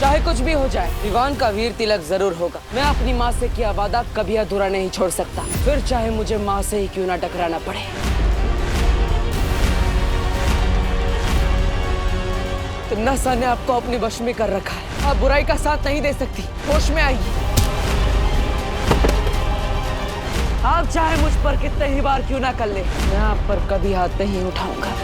चाहे कुछ भी हो जाए, विवान का वीर तिलक जरूर होगा। मैं अपनी माँ से किया वादा कभी अधूरा नहीं छोड़ सकता, फिर चाहे मुझे माँ से ही क्यों ना टकराना पड़े। तो नसा ने आपको अपने वश में कर रखा है, आप बुराई का साथ नहीं दे सकती। होश में आइए। आप चाहे मुझ पर कितने ही बार क्यों ना कर ले, मैं आप पर कभी हाथ नहीं उठाऊंगा।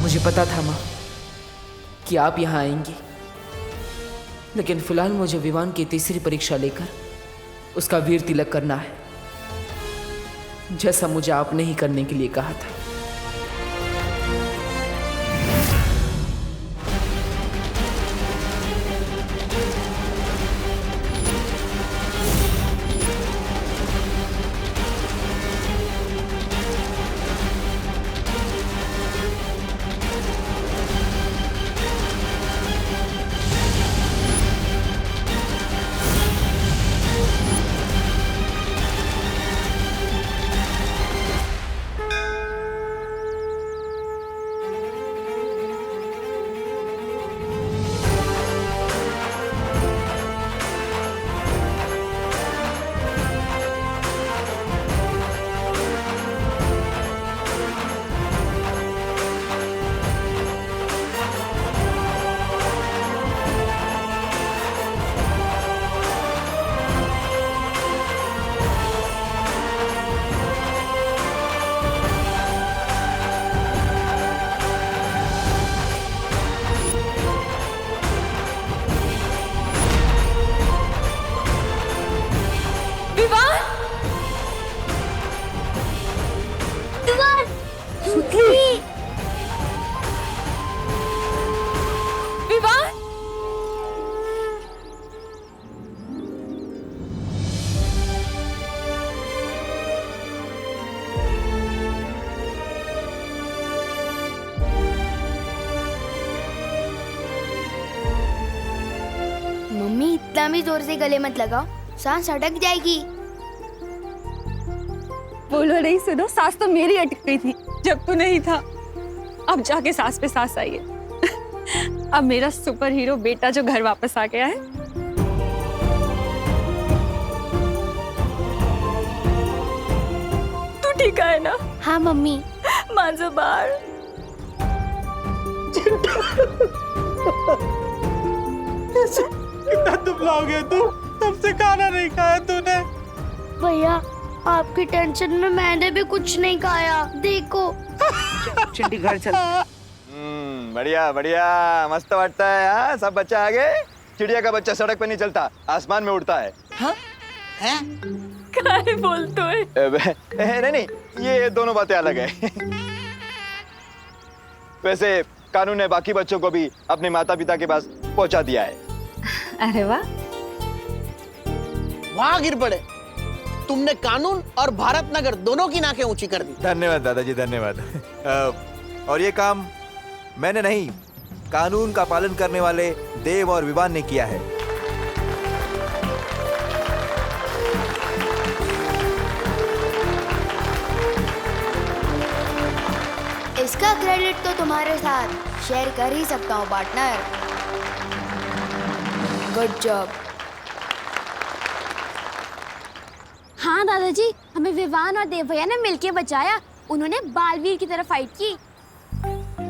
मुझे पता था माँ कि आप यहाँ आएंगी, लेकिन फिलहाल मुझे विवान की तीसरी परीक्षा लेकर उसका वीर तिलक करना है, जैसा मुझे आपने ही करने के लिए कहा था। मम्मी इतना भी जोर से गले मत लगाओ, सांस अटक जाएगी। बोलो नहीं, सुनो, सांस तो मेरी अटक गई थी जब तू नहीं था। अब जाके सांस पे सांस आई है। अब मेरा सुपर हीरो बेटा जो घर वापस आ गया है। तू ठीक है ना? हाँ मम्मी। माझं बाळ। कितना दुबला हो गया तू, तब से खाना नहीं खाया तूने। भैया आपकी टेंशन में मैंने भी कुछ नहीं खाया, देखो। चिंटी घर चल। बढ़िया बढ़िया, मस्त वाटता है। हाँ, सब बच्चा आ गए। चिड़िया का बच्चा सड़क पे नहीं चलता, आसमान में उड़ता है। हाँ? क्या बोलते हो? नहीं, ये दोनों बातें अलग है। वैसे कानून ने बाकी बच्चों को भी अपने माता पिता के पास पहुंचा दिया है। अरे वाह, वहां गिर पड़े। तुमने कानून और भारत नगर दोनों की नाकें ऊंची कर दी। धन्यवाद दादाजी, धन्यवाद। और ये काम मैंने नहीं, कानून का पालन करने वाले देव और विवान ने किया है। इसका क्रेडिट तो तुम्हारे साथ शेयर कर ही सकता हूँ पार्टनर। Good job. हाँ दादाजी, हमें विवान और देव भैया ने मिलके बचाया। उन्होंने बालवीर की तरफ फाइट की।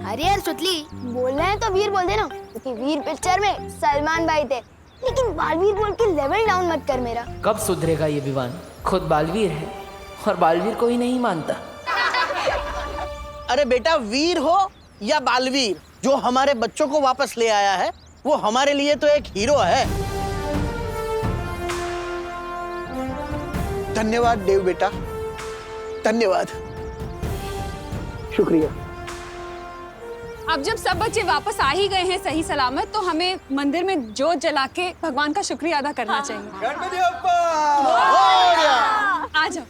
अरे यार सुतली, बोल रहे हैं तो वीर बोल देना, क्योंकि वीर पिक्चर में सलमान भाई थे। लेकिन बालवीर बोल के लेवल डाउन मत कर मेरा। कब सुधरेगा ये विवान? खुद बालवीर है और बालवीर को ही नहीं मानता। अरे बेटा, वीर हो या बालवीर, जो हमारे बच्चों को वापस ले आया है वो हमारे लिए तो एक हीरो है। धन्यवाद देव बेटा, धन्यवाद। शुक्रिया। अब जब सब बच्चे वापस आ ही गए हैं सही सलामत, तो हमें मंदिर में जोत जला के भगवान का शुक्रिया अदा करना चाहिए। गणपति बप्पा! आ जाओ।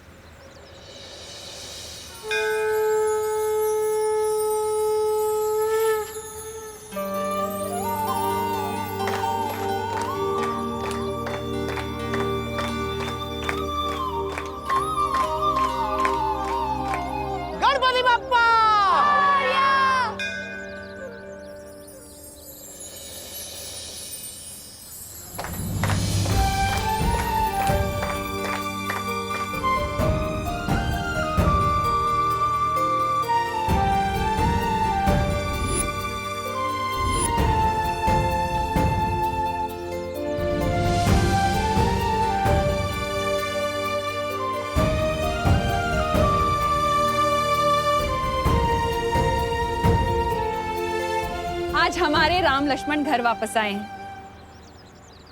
हमारे राम लक्ष्मण घर वापस आए हैं,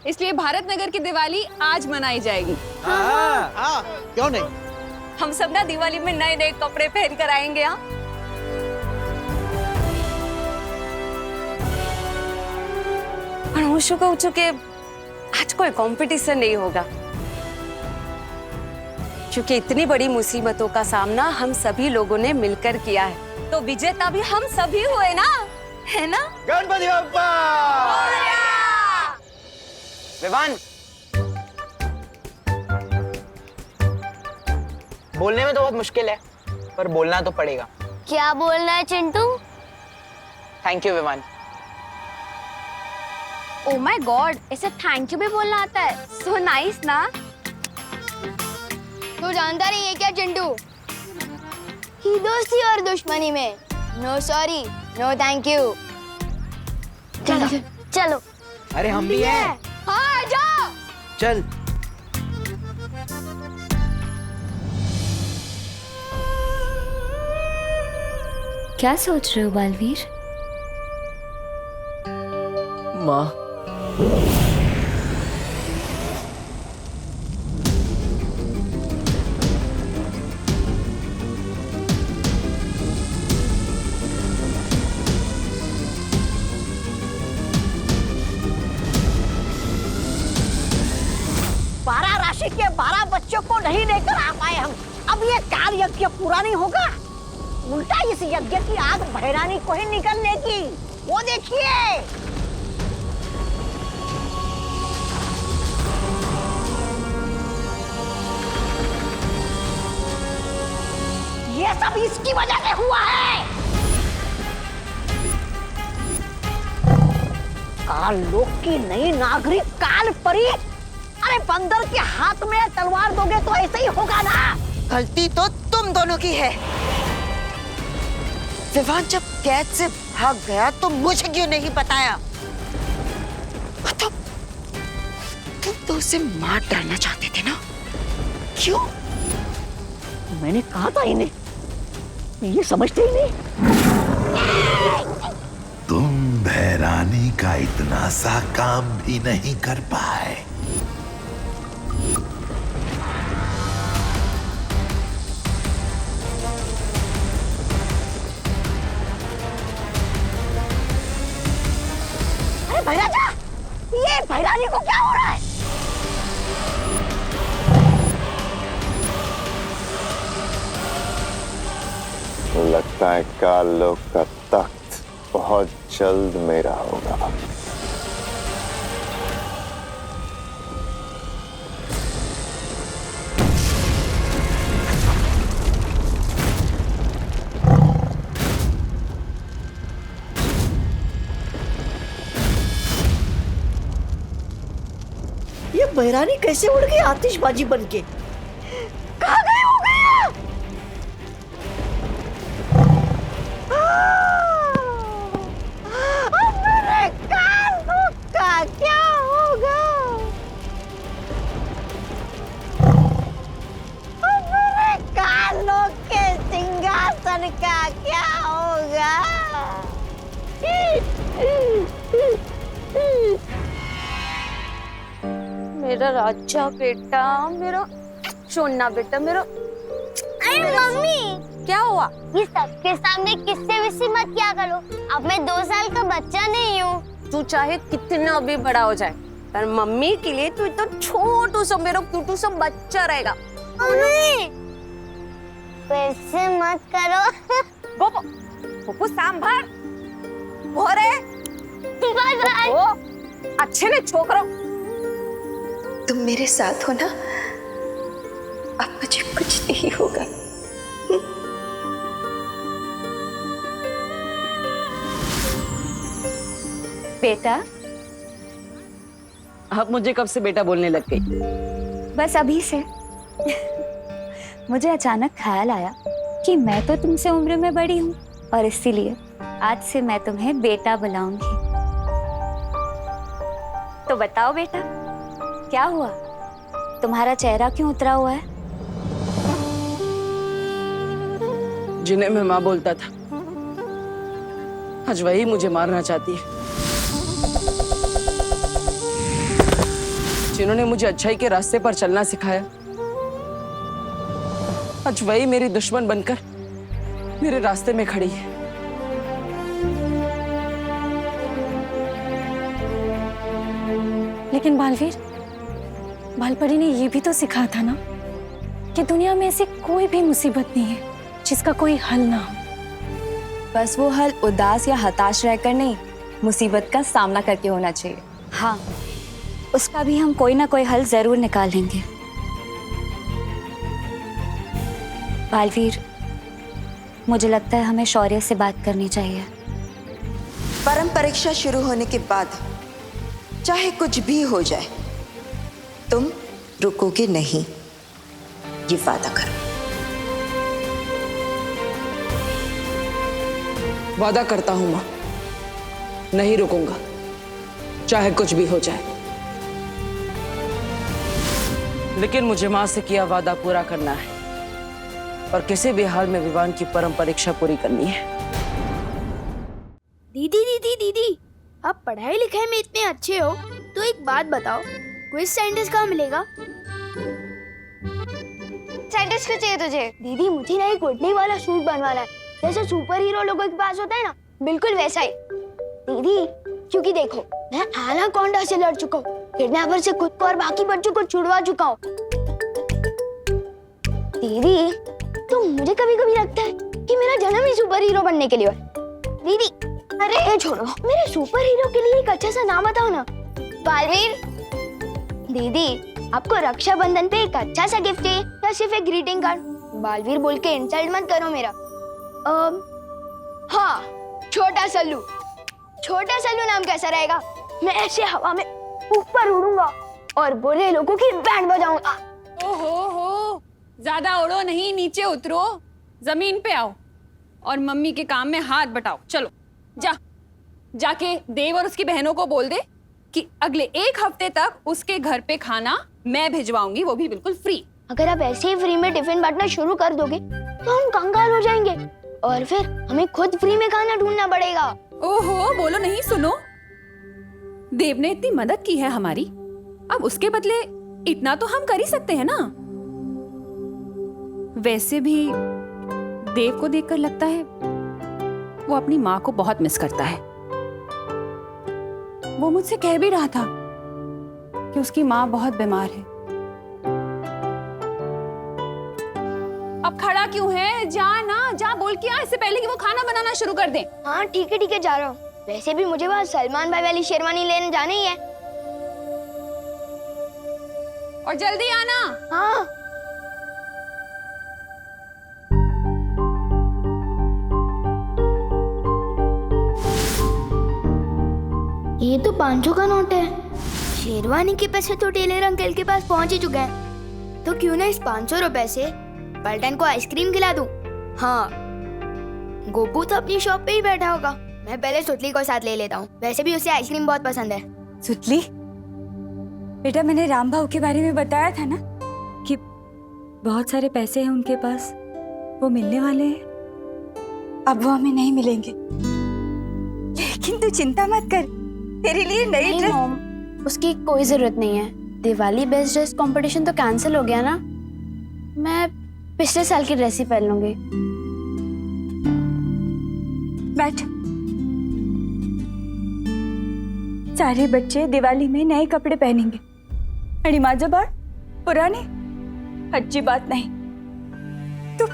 इसलिए भारत नगर की दिवाली आज मनाई जाएगी। हाँ, क्यों नहीं? हम सब ना दिवाली में नए नए कपड़े पहन कर आएंगे। यहाँ और होशो को चुके आज कोई कंपटीशन नहीं होगा, क्योंकि इतनी बड़ी मुसीबतों का सामना हम सभी लोगों ने मिलकर किया है, तो विजेता भी हम सभी हुए ना, है ना? गणपति बप्पा। विवान, बोलने में तो बहुत मुश्किल है, पर बोलना तो पड़ेगा। क्या बोलना है Chintu? Thank you Vivaan. Oh my god, ऐसे थैंक यू भी बोलना आता है? सो नाइस ना। तू जानता नहीं है क्या चिंटू? ही दोस्ती और दुश्मनी में no sorry no thank you. चलो चलो। अरे हम भी हैं। हाँ जाओ। चल। क्या सोच रहे हो बालवीर? माँ, बारह राशि के 12 बच्चों को नहीं लेकर आ पाए हम। अब ये कार्य यज्ञ पूरा नहीं होगा, उल्टा इस यज्ञ की आग भैरानी को ही निकलने की। वो देखिए, ये सब इसकी वजह से हुआ है। काल लोक की नई नागरिक काल परी। अरे बंदर के हाथ में तलवार दोगे तो ऐसे ही होगा ना। गलती तो तुम दोनों की है। विवान जब कैद से भाग गया तो मुझे क्यों नहीं बताया? तो तुम तो उसे मार डालना चाहते थे ना? क्यों? मैंने कहा था इन्हें, ये समझते ही नहीं। तुम भैरानी का इतना सा काम भी नहीं कर पाए। अरे भैराजा, ये भैरानी को क्या हो रहा है? लगता है काल लोक का तख्त बहुत जल्द मेरा होगा। ये भैरानी कैसे उड़ गई आतिशबाजी बनके? कहाँ गए हो गया? मेरे काल का क्या होगा? मेरे कालों के सिंहासन का क्या होगा? मेरा राजा बेटा, मेरा सोना बेटा, मेरा। अरे मम्मी, क्या हुआ? ये सबके सामने किससे विस्सी मत किया करो। अब मैं 2 साल का बच्चा नहीं हूँ। तू चाहे कितना भी बड़ा हो जाए, पर मम्मी के लिए तू तो छोटू सा मेरा क्यूटू सा बच्चा रहेगा। मम्मी, वैसे मत करो। गोपो, गोपो सांभर, भोरे, बाय बाय। ओ, अच्छे ने छोकरो। तुम मेरे साथ हो ना? अब मुझे कुछ नहीं होगा। बेटा, अब मुझे कब से बेटा बोलने लग गई? बस अभी से। मुझे अचानक ख्याल आया कि मैं तो तुमसे उम्र में बड़ी हूँ, और इसीलिए आज से मैं तुम्हें बेटा बुलाऊंगी। तो बताओ बेटा, क्या हुआ? तुम्हारा चेहरा क्यों उतरा हुआ है? जिन्हें मैं माँ बोलता था, आज वही मुझे मारना चाहती है। जिन्होंने मुझे अच्छाई के रास्ते पर चलना सिखाया, आज वही मेरी दुश्मन बनकर मेरे रास्ते में खड़ी है। लेकिन बालवीर, बालपरी ने ये भी तो सिखाया था ना कि दुनिया में ऐसी कोई भी मुसीबत नहीं है जिसका कोई हल ना हो। बस वो हल उदास या हताश रहकर नहीं, मुसीबत का सामना करके होना चाहिए। हाँ, उसका भी हम कोई ना कोई हल जरूर निकालेंगे। बालवीर, मुझे लगता है हमें शौर्य से बात करनी चाहिए। परम परीक्षा शुरू होने के बाद चाहे कुछ भी हो जाए, तुम रुकोगे नहीं, ये वादा करो। वादा करता हूं मां, नहीं रुकूंगा, चाहे कुछ भी हो जाए। लेकिन मुझे मां से किया वादा पूरा करना है और किसी भी हाल में विवान की परम परीक्षा पूरी करनी है। दीदी दीदी दीदी, आप पढ़ाई लिखाई में इतने अच्छे हो तो एक बात बताओ, क्विज साइंटिस्ट कहाँ मिलेगा? साइंटिस्ट क्यों चाहिए तुझे? दीदी मुझे ना एक उड़ने वाला सूट बनवाना है, जैसे सुपर हीरो लोगों के पास होता है ना, बिल्कुल वैसा ही। दीदी क्योंकि देखो, मैं एनाकोंडा से लड़ चुका हूँ, किडनैपर से खुद को और बाकी बच्चों को छुड़वा चुका हूँ। दीदी तो मुझे कभी कभी लगता है कि मेरा जन्म ही सुपर हीरो बनने के लिए है। दीदी अरे छोड़ो, मेरे सुपर हीरो के लिए एक अच्छा सा नाम बताओ ना। बालवीर। दीदी आपको रक्षाबंधन पे एक अच्छा सा गिफ्ट चाहिए या सिर्फ एक ग्रीटिंग कार्ड? बालवीर बोल के इंसल्ट मत करो मेरा। हाँ, छोटा सल्लू। छोटा सल्लू नाम कैसा रहेगा? मैं ऐसे हवा में ऊपर उड़ूंगा और बुरे लोगों की बैंड बजाऊंगा। ओहो, ज्यादा उड़ो नहीं, नीचे उतरो, जमीन पे आओ और मम्मी के काम में हाथ बटाओ। चलो जाके देव और उसकी बहनों को बोल दे कि अगले 1 हफ्ते तक उसके घर पे खाना मैं भिजवाऊंगी, वो भी बिल्कुल फ्री। अगर आप ऐसे ही फ्री में टिफिन बांटना शुरू कर दोगे तो हम कंगाल हो जाएंगे और फिर हमें खुद फ्री में खाना ढूंढना पड़ेगा। ओहो, बोलो नहीं, सुनो, देव ने इतनी मदद की है हमारी, अब उसके बदले इतना तो हम कर ही सकते हैं ना। वैसे भी देव को देखकर लगता है वो अपनी माँ को बहुत मिस करता है। वो मुझसे कह भी रहा था कि उसकी माँ बहुत बीमार है। अब खड़ा क्यों है? जा बोल के आ, इससे पहले कि वो खाना बनाना शुरू कर दे। हाँ ठीक है जा रहा हूँ। वैसे भी मुझे वहाँ सलमान भाई वाली शेरवानी लेने जाना ही है। और जल्दी आना। हाँ। ये तो 500 का नोट है। शेरवानी के पैसे तो टेलर अंकल के पास पहुंच ही चुके हैं, तो क्यों ना इस 500 रुपए से पलटन को आइसक्रीम खिला दूं। हाँ, गोपू तो अपनी शॉप पे ही बैठा होगा, मैं पहले सुतली को साथ ले लेता हूँ, वैसे भी उसे आइसक्रीम बहुत पसंद है। सुतली बेटा, मैंने राम भाऊ के बारे में बताया था ना कि बहुत सारे पैसे हैं उनके पास, वो मिलने वाले हैं। अब वो हमें नहीं मिलेंगे, लेकिन तू चिंता मत कर, तेरे लिए नई ड्रेस। उसकी कोई जरूरत नहीं है। दिवाली बेस्ट ड्रेस कंपटीशन तो कैंसिल हो गया ना, मैं पिछले साल की ड्रेस ही पहन लूंगी। बैठ। सारे बच्चे दिवाली में नए कपड़े पहनेंगे, अड़ी माजबार पुराने, अच्छी बात नहीं। तू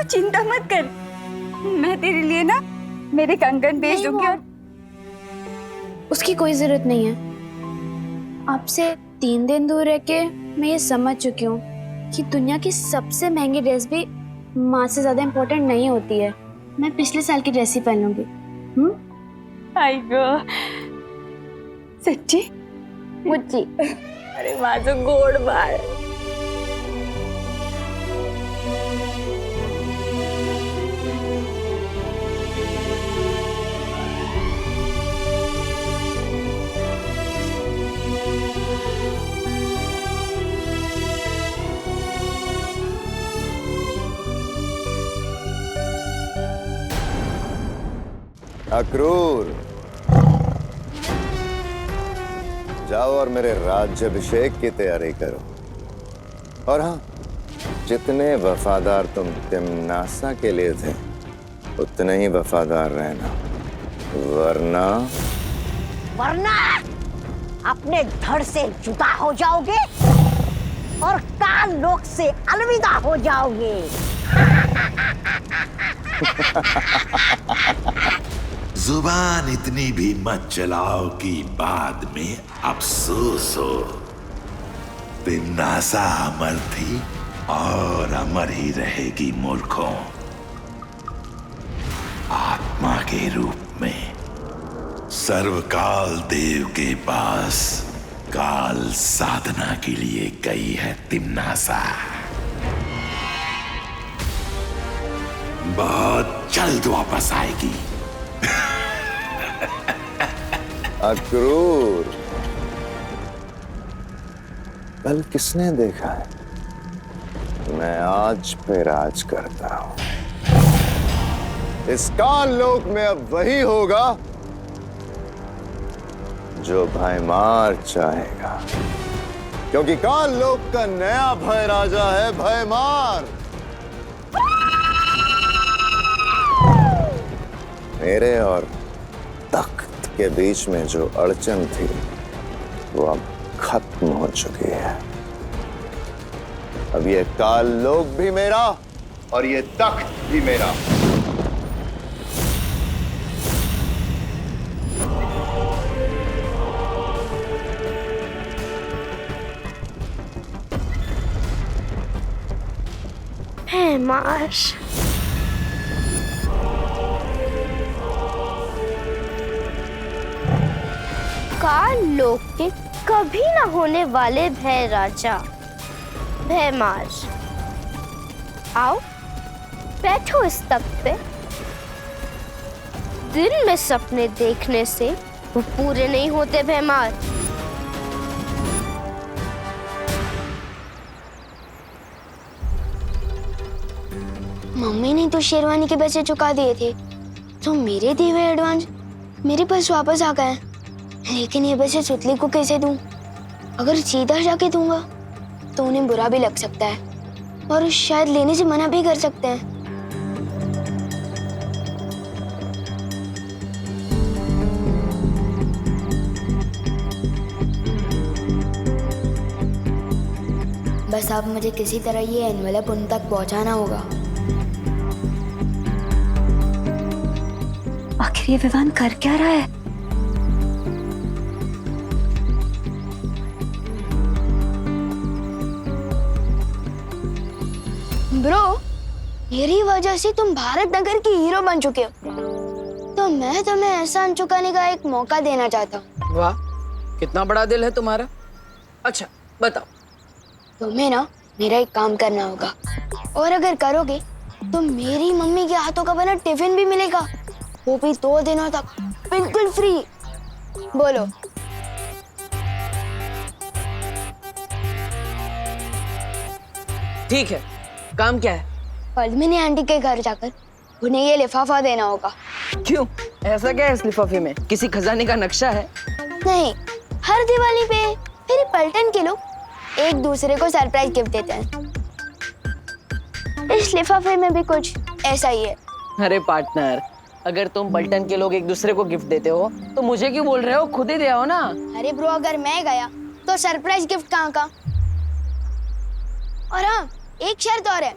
चिंता मत कर, मैं तेरे लिए ना मेरे कंगन भेज दूंगी। और उसकी कोई जरूरत नहीं है। आपसे 3 दिन दूर रह के मैं ये समझ चुकी हूँ कि दुनिया की सबसे महंगी ड्रेस भी माँ से ज्यादा इम्पोर्टेंट नहीं होती है। मैं पिछले साल की ड्रेस ही पहन लूंगी। आई गो, सच्ची मुच्ची। अरे माझं गोड बाळ। अक्रूर, जाओ और मेरे राज्याभिषेक की तैयारी करो। और हाँ, जितने वफादार तुम तिम्नासा के लिए थे उतने ही वफादार रहना, वरना अपने धड़ से जुदा हो जाओगे और काल लोक से अलविदा हो जाओगे। जुबान इतनी भी मत चलाओ कि बाद में अफसोस हो। तिम्नासा अमर थी और अमर ही रहेगी मूर्खों। आत्मा के रूप में सर्वकाल देव के पास काल साधना के लिए गई है तिम्नासा। बहुत जल्द वापस आएगी। अक्रूर, कल किसने देखा है? मैं आज पे राज करता हूं। इस काल लोक में अब वही होगा जो भयमार चाहेगा, क्योंकि काल लोक का नया भय राजा है भयमार। मेरे और तख्त के बीच में जो अड़चन थी वो अब खत्म हो चुकी है। अब ये काल लोक भी मेरा और ये तख्त भी मेरा। मार्श, काल लोक के कभी न होने वाले भय राजा भयमार, आओ बैठो इस तख्त पे। दिन में सपने देखने से वो पूरे नहीं होते भयमार। मम्मी ने तो शेरवानी के पैसे चुका दिए थे, तो मेरे दिए हुए एडवांस मेरे पास वापस आ गए। लेकिन ये पैसे सुतली को कैसे दूं? अगर सीधा जाके दूंगा तो उन्हें बुरा भी लग सकता है और शायद लेने से मना भी कर सकते हैं। बस अब मुझे किसी तरह ये एनवेलप उन तक पहुंचाना होगा। आखिर ये विवान कर क्या रहा है? ब्रो, मेरी वजह से तुम भारत नगर की हीरो बन चुके हो, तो मैं तुम्हें एहसान चुकाने का एक मौका देना चाहता हूँ। वाह, कितना बड़ा दिल है तुम्हारा। अच्छा बताओ। तुम्हें ना मेरा एक काम करना होगा, और अगर करोगे तो मेरी मम्मी के हाथों का बना टिफिन भी मिलेगा, वो भी 2 दिनों तक बिल्कुल फ्री। बोलो। ठीक है, काम क्या है? पद्मिनी आंटी के घर जाकर उन्हें ये लिफाफा देना होगा। क्यों? ऐसा क्या है इस लिफाफे में? किसी खजाने का नक्शा है? नहीं, हर दिवाली पे मेरे पलटन के लोग एक दूसरे को सरप्राइज गिफ्ट देते हैं। इस लिफाफे में भी कुछ ऐसा ही है। अरे पार्टनर, अगर तुम पलटन के लोग एक दूसरे को गिफ्ट देते हो तो मुझे क्यों बोल रहे हो? खुद ही दे आओ ना। अरे ब्रो, अगर मैं गया तो सरप्राइज गिफ्ट कहाँ का? और हाँ, एक शर्त और है,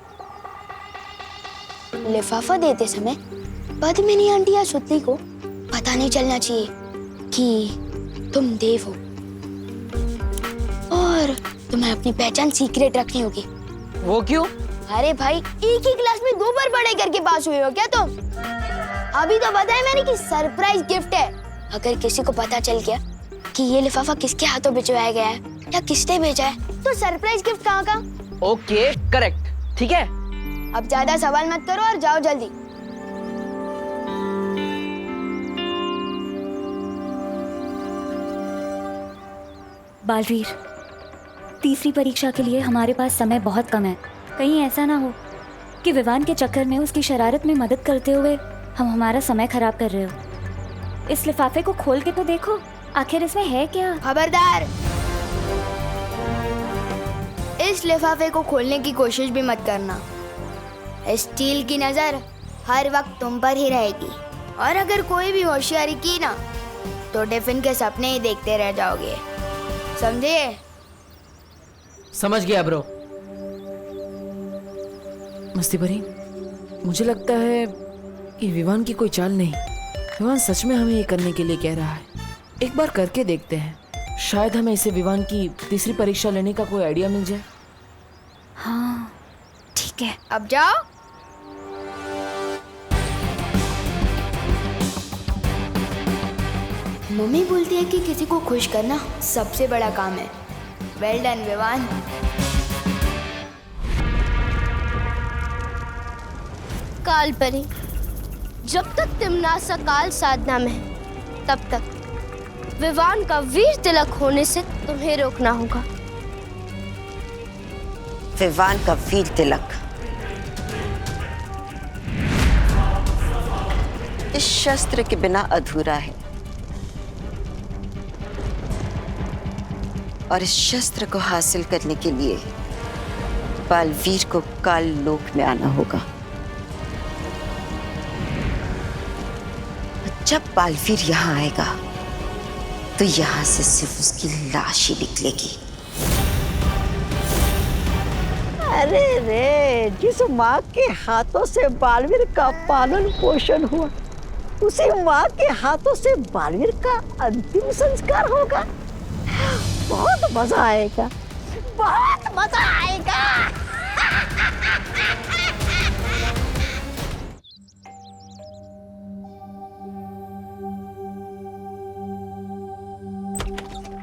लिफाफा देते समय पद्मिनी आंटी या सुतली को पता नहीं चलना चाहिए कि तुम देव हो, और तुम्हें अपनी पहचान सीक्रेट रखनी होगी। वो क्यों? अरे भाई, एक ही क्लास में 2 बार पढ़ाई करके पास हुए हो क्या तुम? अभी तो बताया मैंने कि सरप्राइज गिफ्ट है। अगर किसी को पता चल गया कि ये लिफाफा किसके हाथों भिजवाया गया है या किसने भेजा है, तो सरप्राइज गिफ्ट कहाँ का? ओके, करेक्ट, ठीक है। अब ज्यादा सवाल मत करो और जाओ जल्दी। बालवीर, तीसरी परीक्षा के लिए हमारे पास समय बहुत कम है। कहीं ऐसा ना हो कि विवान के चक्कर में उसकी शरारत में मदद करते हुए हम हमारा समय खराब कर रहे हो। इस लिफाफे को खोल के तो देखो, आखिर इसमें है क्या? खबरदार, इस लिफाफे को खोलने की कोशिश भी मत करना। स्टील की नजर हर वक्त तुम पर ही रहेगी, और अगर कोई भी होशियारी की ना तो टिफिन के सपने ही देखते रह जाओगे, समझे? समझ गया ब्रो। मस्ती भरी, मुझे लगता है कि विवान की कोई चाल नहीं, विवान सच में हमें ये करने के लिए कह रहा है। एक बार करके देखते हैं, शायद हमें इसे विवान की तीसरी परीक्षा लेने का कोई आइडिया मिल जाए। हाँ ठीक है, अब जाओ। मम्मी बोलती है कि किसी को खुश करना सबसे बड़ा काम है। Well done Vivaan. काल परी, जब तक तिमनासा काल साधना में है, तब तक विवान का वीर तिलक होने से तुम्हें रोकना होगा। विवान का वीर तिलक इस शस्त्र के बिना अधूरा है, और इस शस्त्र को हासिल करने के लिए बालवीर को काल लोक में आना होगा। जब बालवीर यहाँ आएगा तो यहाँ से सिर्फ उसकी लाश ही निकलेगी। अरे रे, जिस माँ के हाथों से बालवीर का पालन पोषण हुआ, उसी माँ के हाथों से बालवीर का अंतिम संस्कार होगा। बहुत मजा आएगा, बहुत मजा आएगा।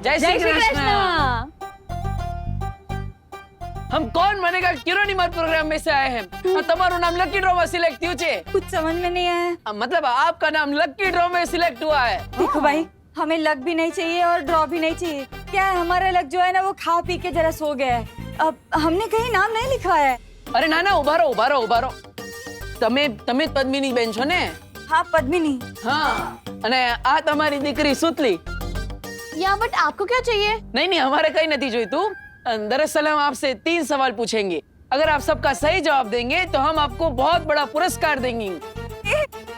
जय श्री कृष्ण। हम कौन बनेगा किरोनीमर प्रोग्राम में से आए हैं। तुम्हारा नाम लकी ड्रॉ में सिलेक्ट हुआ है। कुछ समझ में नहीं आया। मतलब आपका नाम लकी ड्रॉ में सिलेक्ट हुआ है। देखो भाई, हमें लक भी नहीं चाहिए और ड्रॉ भी नहीं चाहिए। क्या है, हमारा लक जो है ना वो खा पी के जरा सो गया है। अब हमने कहीं नाम नहीं लिखा है। अरे ना ना, उभारो उभारो उभारो। તમે પદ્મિની બેન છો ને? हाँ पद्मिनी। हाँ, અને આ તમારી દીકરી સુતલી। या बट आपको क्या चाहिए? नहीं नहीं, हमारे कहीं नहीं जोईतु। दरअसल हम आपसे 3 सवाल पूछेंगे। अगर आप सबका सही जवाब देंगे तो हम आपको बहुत बड़ा पुरस्कार देंगे।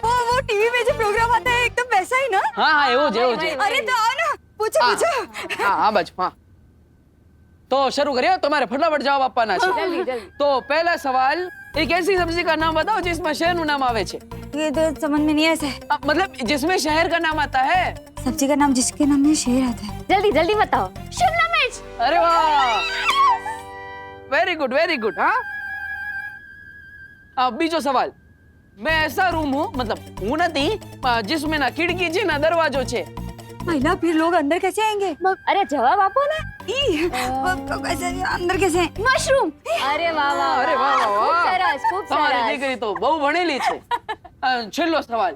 वो टीवी में जो प्रोग्राम आता है एकदम वैसा ही ना? हाँ हाँ, एवो जे एवो जे। अरे तो आओ ना, पूछो पूछो। हाँ हाँ बच, हाँ तो शुरू करिए। तुम्हारे फटाफट जवाब आपना है। जल्दी जल्दी। तो पहला सवाल, एक ऐसी सब्जी का नाम बताओ जिसमें शहर नु नाम आवे छे। ये तो समझ में नहीं ऐसे। मतलब जिसमें शहर का नाम आता है। सब्जी का नाम जिसके नाम में शहर आता है। जल्दी जल्दी बताओ। शिमला मिर्च। अरे वाह, वेरी गुड वेरी गुड। हाँ, अब बीजो सवाल, मैं ऐसा रूम हूँ, मतलब हूँ नहीं, जिसमें ना खिड़की छे ना दरवाजो छे। महिला फिर लोग अंदर कैसे आएंगे? अरे जवाब आपो ना। कैसे अंदर कैसे? मशरूम। अरे वाह वाह, अरे वाह वाह खूब वाह, सरस खूब તમારી सरस। દીકરી તો બહુ ભણેલી છે। છેલ્લો સવાલ,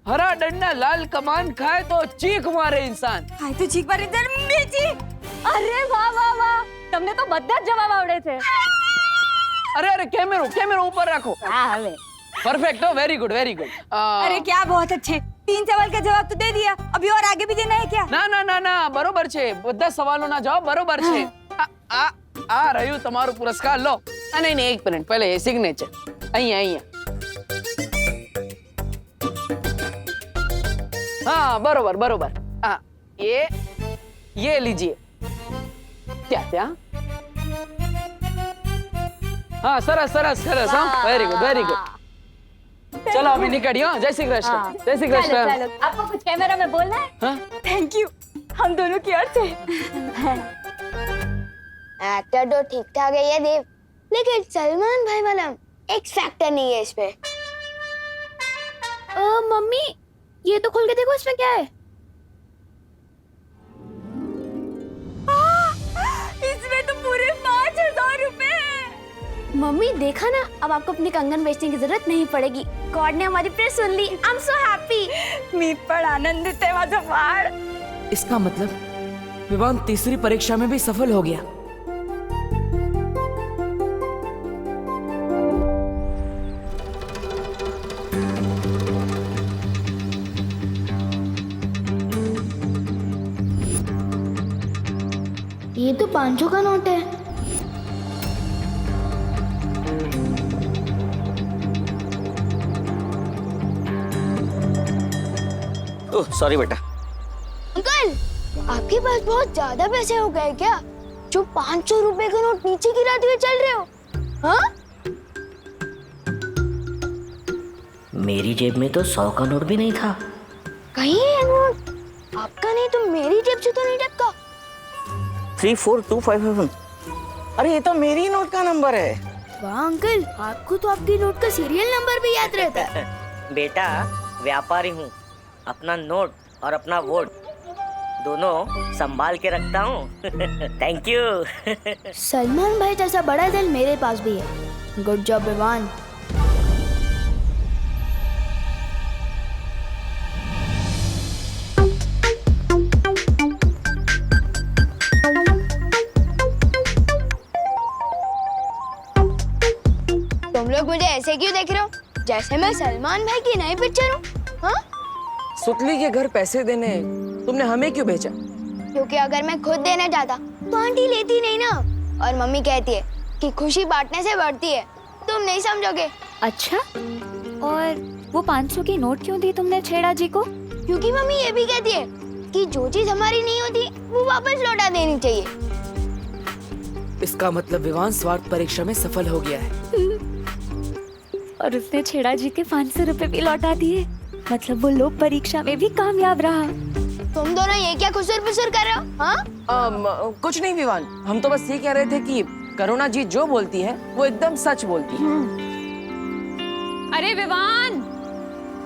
હરા ડંડા લાલ કમાન ખાય તો ચીખ મારે ઇન્સાન। હાય તો ચીક મારી મિર્ચી। અરે વાહ વાહ વાહ, તમને તો બધા જ જવાબ આવડે છે। અરે અરે, કેમેરો ऊपर રાખો। હા હવે परफेक्ट हो, वेरी गुड वेरी गुड। अरे क्या बहुत अच्छे, 3 सवाल का जवाब तो दे दिया, अभी और आगे भी देना है क्या? ना ना ना ना, बरोबर छे, બધા સવાલોના જવાબ બરોબર છે। આ રહ્યું તમારું પુરસ્કાર, લો। નહીં નહીં, એક મિનિટ, પહેલે એ સિગ્નેચર અહીંયા અહીંયા। हाँ बरोबर बरोबर। हाँ, ये लीजिए। क्या क्या? हाँ सरस सरस सरस। हाँ वेरी गुड वेरी गुड। चलो अभी निकलियो। जय श्री कृष्ण। जय श्री कृष्ण। चलो, आपको कुछ कैमरा में बोलना है? हाँ? थैंक यू, हम दोनों की ओर से। एक्टर तो ठीक ठाक है ये देव, लेकिन सलमान भाई वाला एक्स फैक्टर नहीं है इसमें। मम्मी, ये तो खोल के देखो, इसमें क्या है? इसमें तो पूरे 5000 रुपए हैं। मम्मी देखा ना, अब आपको अपनी कंगन बेचने की जरूरत नहीं पड़ेगी। गॉड ने हमारी प्रेयर सुन ली। I am so happy. मी पण आनंदित आहे माझा बाळ। इसका मतलब विवान तीसरी परीक्षा में भी सफल हो गया। ये तो 500 का नोट है। ओह सॉरी बेटा। अंकल, आपके पास बहुत ज्यादा पैसे हो गए क्या, जो 500 रुपए का नोट नीचे गिराते हुए चल रहे हो? हाँ? मेरी जेब में तो 100 का नोट भी नहीं था। कहीं ये नोट आपका नहीं तो मेरी जेब से तो नहीं टपका? 34257। अरे ये तो मेरी नोट का नंबर है। वाह अंकल, आपको तो आपकी नोट का सीरियल नंबर भी याद रहता है। बेटा व्यापारी हूँ, अपना नोट और अपना वोट दोनों संभाल के रखता हूँ। Thank you. सलमान भाई जैसा बड़ा दिल मेरे पास भी है। Good job Vivaan. तुम लोग मुझे ऐसे क्यों देख रहे हो, जैसे मैं सलमान भाई की नई पिक्चर हूँ? हाँ? सुतली के घर पैसे देने तुमने हमें क्यों भेजा? क्योंकि अगर मैं खुद देना चाहता तो आंटी लेती नहीं ना, और मम्मी कहती है कि खुशी बांटने से बढ़ती है। तुम नहीं समझोगे। अच्छा, और वो 500 की नोट क्यों दी तुमने छेड़ा जी को? क्योंकि मम्मी ये भी कहती है कि जो चीज हमारी नहीं होती वो वापस लौटा देनी चाहिए। इसका मतलब विवान स्वार्थ परीक्षा में सफल हो गया है। और उसने छेड़ा जी के 500 रुपए भी लौटा दिए, मतलब वो लोक परीक्षा में भी कामयाब रहा। तुम दोनों ये क्या खुसर पुसर कर रहे हो? हाँ? कुछ नहीं विवान, हम तो बस ये कह रहे थे कि करुणा जी जो बोलती है वो एकदम सच बोलती है। अरे विवान,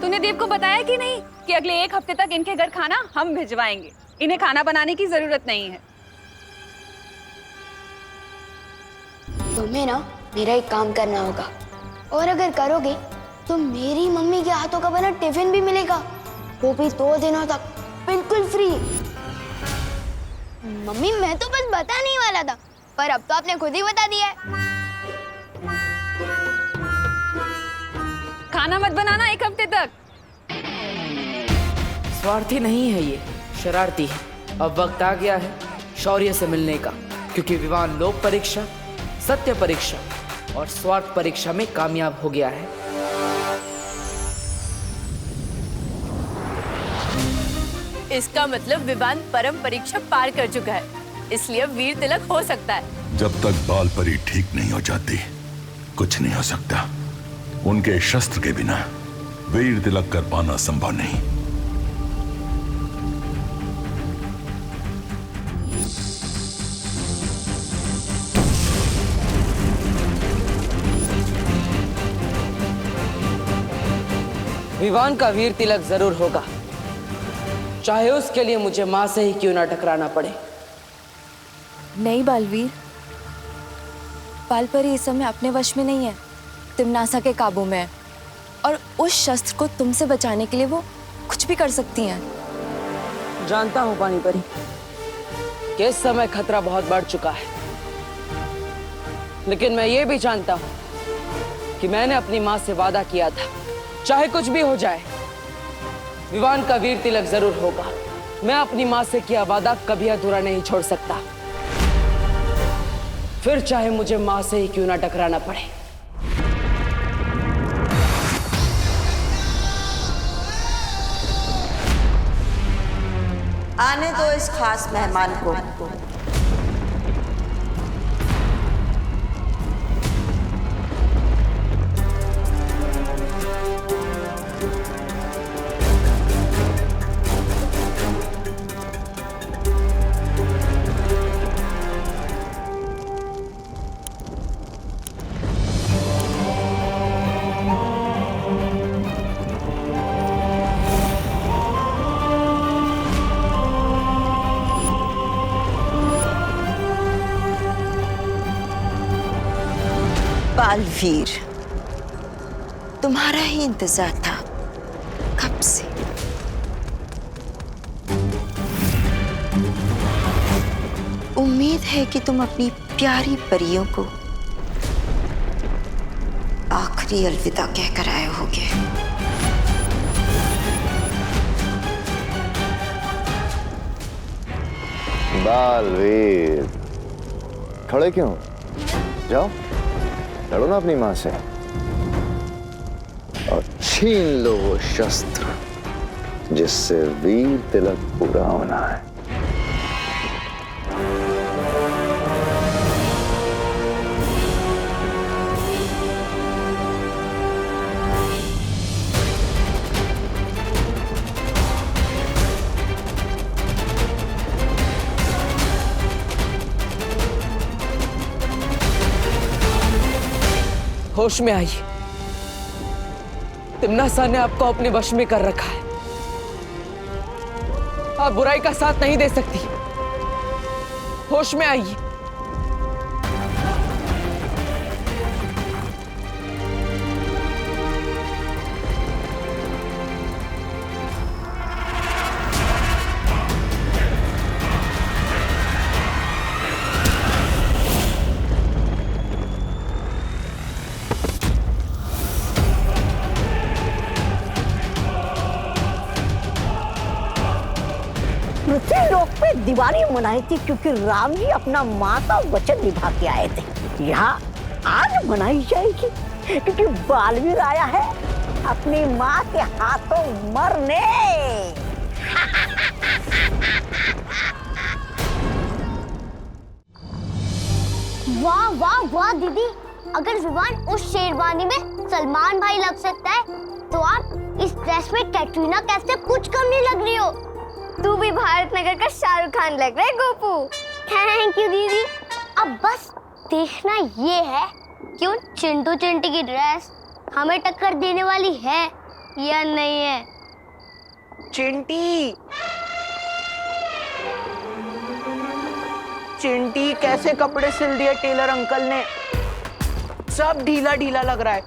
तूने देव को बताया कि नहीं कि अगले 1 हफ्ते तक इनके घर खाना हम भिजवाएंगे? इन्हें खाना बनाने की जरूरत नहीं है। तुम्हें ना मेरा एक काम करना होगा, और अगर करोगे तो मेरी मम्मी के हाथों का बना टिफिन भी मिलेगा, वो भी 2 दिनों तक बिल्कुल फ्री। मम्मी मैं तो बस बताने वाला था, पर अब तो आपने खुद ही बता दिया है। खाना मत बनाना 1 हफ्ते तक। स्वार्थी नहीं है ये, शरारती है। अब वक्त आ गया है शौर्य से मिलने का, क्योंकि विवान लोक परीक्षा, सत्य परीक्षा और स्वार्थ परीक्षा में कामयाब हो गया है। इसका मतलब विवान परम परीक्षा पार कर चुका है, इसलिए वीर तिलक हो सकता है। जब तक बाल परी ठीक नहीं हो जाती कुछ नहीं हो सकता। उनके शस्त्र के बिना वीर तिलक कर पाना संभव नहीं। विवान का वीर तिलक जरूर होगा, चाहे उसके लिए मुझे माँ से ही क्यों ना टकराना पड़े। नहीं बालवीर, बालपरी इस समय अपने वश में नहीं है, तिमनासा के काबू में है, और उस शस्त्र को तुमसे बचाने के लिए वो कुछ भी कर सकती हैं। जानता हूँ पानी परी कि इस समय खतरा बहुत बढ़ चुका है, लेकिन मैं ये भी जानता हूँ कि मैंने अपनी माँ से वादा किया था, चाहे कुछ भी हो जाए विवान का वीर तिलक जरूर होगा। मैं अपनी माँ से किया वादा कभी अधूरा नहीं छोड़ सकता, फिर चाहे मुझे माँ से ही क्यों ना टकराना पड़े। आने दो इस खास मेहमान को। बालवीर, तुम्हारा ही इंतजार था कब से। उम्मीद है कि तुम अपनी प्यारी परियों को आखिरी अलविदा कहकर आए होगे। बालवीर, खड़े क्यों? जाओ लड़ो ना अपनी माँ से और छीन लो वो शस्त्र जिससे वीर तिलक पूरा होना है। होश में आइए। तिम्नासा ने आपको अपने वश में कर रखा है। आप बुराई का साथ नहीं दे सकती। होश में आइए। पृथ्वी लोक पे दिवाली मनाई थी क्योंकि राम जी अपना माँ का वचन निभा के आए थे। यहाँ आज मनाई जाएगी क्योंकि बालवीर आया है अपनी माँ के हाथों मरने। वाह वाह वाह दीदी, अगर विवान उस शेरवानी में सलमान भाई लग सकता है तो आप इस ड्रेस में कैटरीना कैफ से कुछ कम नहीं लग रही हो। तू भी भारत नगर का शाहरुख खान लग रहा है गोपू। थैंक यू दीदी। अब बस देखना ये है कि उन चिंटू चिंटी की ड्रेस हमें टक्कर देने वाली है या नहीं है। चिंटी चिंटी कैसे कपड़े सिल दिए टेलर अंकल ने, सब ढीला ढीला लग रहा है।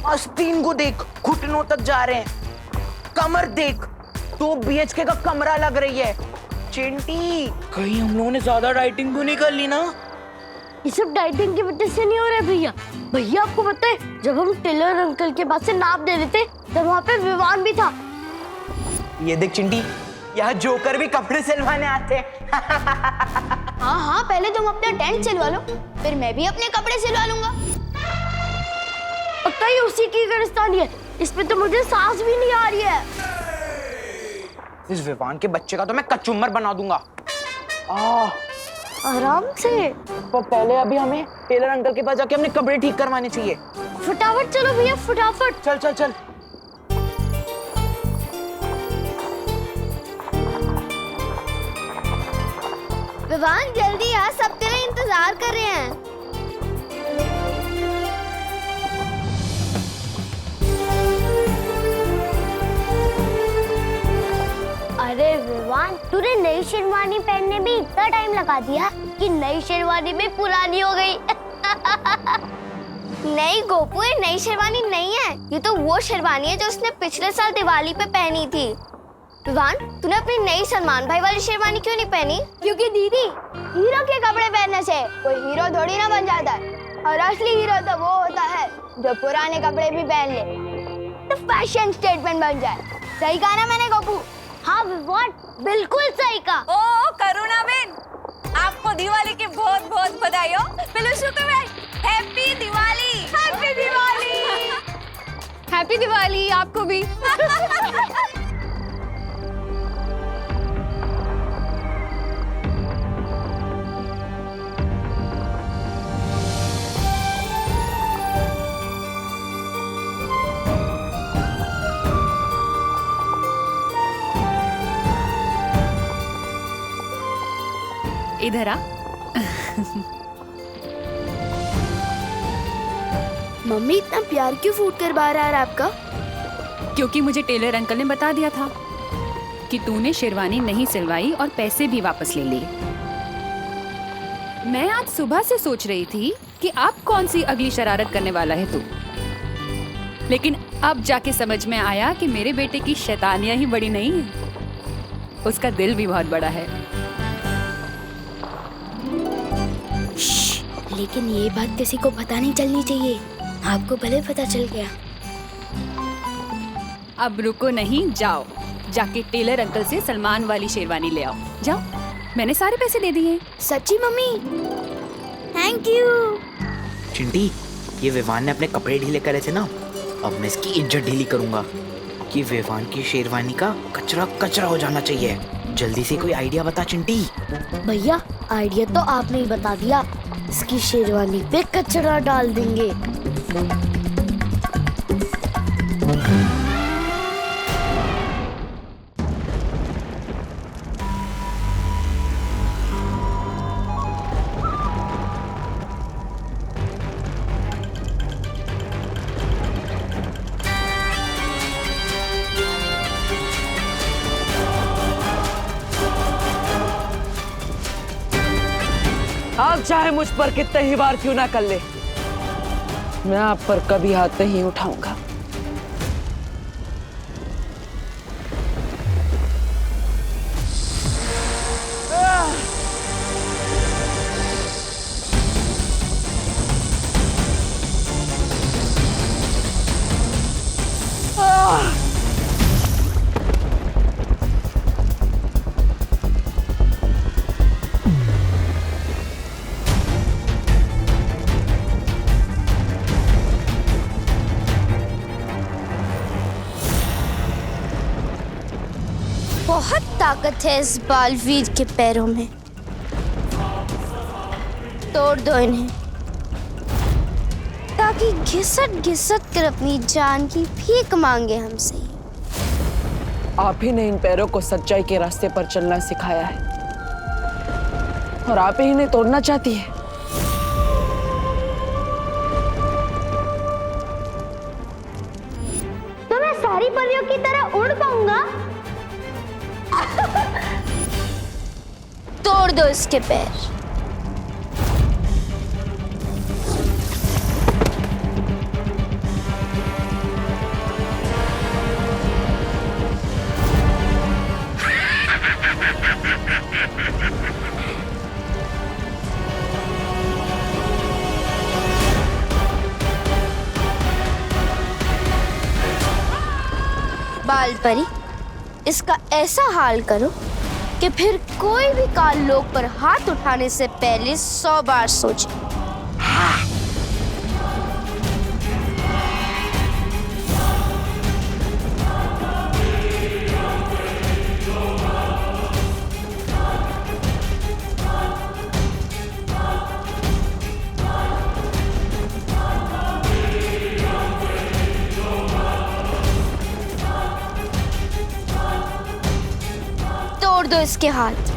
आस्तीन को देख, घुटनों तक जा रहे हैं। कमर देख, 2 BHK का कमरा लग रही है। चिंटी कहीं हम लोगों ने ज्यादा डाइटिंग तो नहीं कर ली ना? ये सब डाइटिंग की वजह से नहीं हो रहा है भैया। भैया आपको पता है जब हम टेलर अंकल के पास से नाप दे रहे थे तब वहाँ पे विवान भी था। ये देख चिंटी, यहाँ जोकर भी कपड़े सिलवाने आते हैं। हाँ हाँ, पहले तुम अपना टेंट सिलवा लो, फिर मैं भी अपने कपड़े सिलवा लूंगा। पक्का ही उसी की गिरफ्तारी है, इसमें तो मुझे सांस भी नहीं आ रही है। इस विवान के बच्चे का तो मैं कचुम्बर बना दूंगा। आराम से। पर पहले अभी हमें टेलर अंकल के पास जाके अपने कपड़े ठीक करवाने चाहिए। फटाफट चलो भैया, फटाफट। चल चल चल। विवान जल्दी आ, सब तेरा इंतजार कर रहे हैं। अरे विवान, तूने नई शेरवानी पहनने में इतना टाइम लगा दिया कि नई शेरवानी भी पुरानी हो गई। नहीं गोपू, ये नई शेरवानी नहीं है, ये तो वो शेरवानी है जो उसने पिछले साल दिवाली पे पहनी थी। विवान, तूने अपनी नई सलमान भाई वाली शेरवानी क्यों नहीं पहनी? क्योंकि दीदी, हीरो के कपड़े पहनने से कोई हीरो थोड़ी ना बन जाता है, और असली हीरो तो वो होता है जो पुराने कपड़े भी पहन ले तो फैशन स्टेटमेंट बन जाए। सही कहा ना मैंने गोपू? हाँ विवान, बिल्कुल सही कहा। ओ करुणा बेन, आपको दिवाली की बहुत बहुत बधाई हो। Happy Diwali. Happy Diwali. Happy Diwali आपको भी। इधर आ। मम्मी, इतना प्यार क्यों फूट कर बाहर आ रहा है आपका? क्योंकि मुझे टेलर अंकल ने बता दिया था कि तूने शेरवानी नहीं सिलवाई और पैसे भी वापस ले लिए। मैं आज सुबह से सोच रही थी कि अब कौन सी अगली शरारत करने वाला है तू, लेकिन अब जाके समझ में आया कि मेरे बेटे की शैतानियां ही बड़ी नहीं है, उसका दिल भी बहुत बड़ा है। लेकिन ये बात किसी को पता नहीं चलनी चाहिए। आपको भले पता चल गया। अब रुको नहीं, जाओ जाके टेलर अंकल से सलमान वाली शेरवानी ले आओ। जाओ, मैंने सारे पैसे दे दिए। सच्ची मम्मी? Thank you. चिंटी, ये विवान ने अपने कपड़े ढीले करे थे ना, अब मैं इसकी इज्जत ढीली करूंगा कि विवान की शेरवानी का कचरा कचरा हो जाना चाहिए। जल्दी से कोई आइडिया बता चिंटी। भैया आइडिया तो आपने ही बता दिया, इसकी शेरवानी पे कचरा डाल देंगे। आप चाहे मुझ पर कितने ही बार क्यों ना कर ले, मैं आप पर कभी हाथ नहीं उठाऊंगा। बहुत ताकत है इस बालवीर के पैरों में, तोड़ दो इन्हें ताकि घिसट घिसट कर अपनी जान की भीख मांगे हमसे। आप ही ने इन पैरों को सच्चाई के रास्ते पर चलना सिखाया है और आप ही इन्हें तोड़ना चाहती है। तो मैं सारी परियों की तरह उड़ पाऊंगा? तोड़ दो इसके पैर। बाल परी, इसका ऐसा हाल करो कि फिर कोई भी काल लोक पर हाथ उठाने से पहले 100 बार सोचे। तोड़ दो इसके हाथ।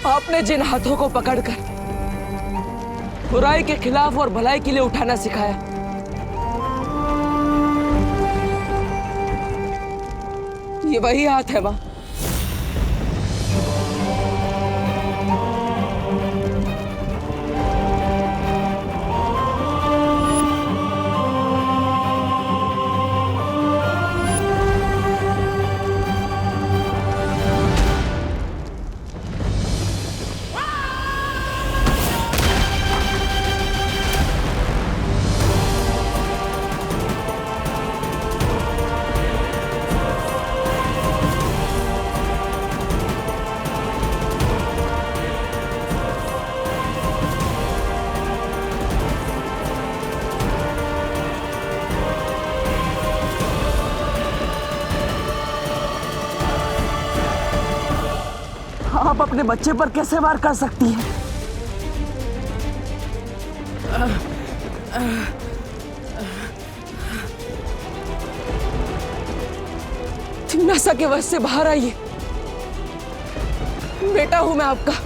आपने जिन हाथों को पकड़कर बुराई के खिलाफ और भलाई के लिए उठाना सिखाया, ये वही हाथ है मां। आप अपने बच्चे पर कैसे वार कर सकती हैं? तिम्नासा के वश से बाहर आइए, बेटा हूं मैं आपका।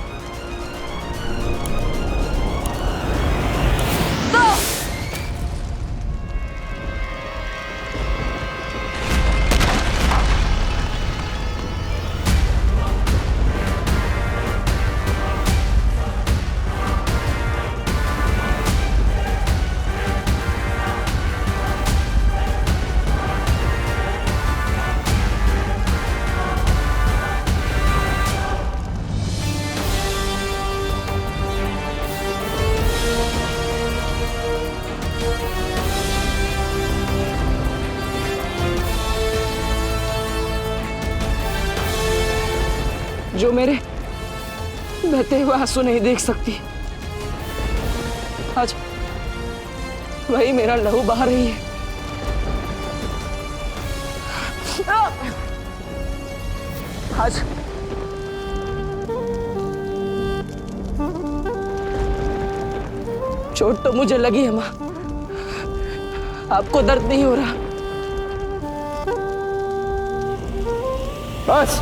जो मेरे बहते हुए आंसू नहीं देख सकती, आज वही मेरा लहू बहा रही है। आज चोट तो मुझे लगी है माँ, आपको दर्द नहीं हो रहा। बस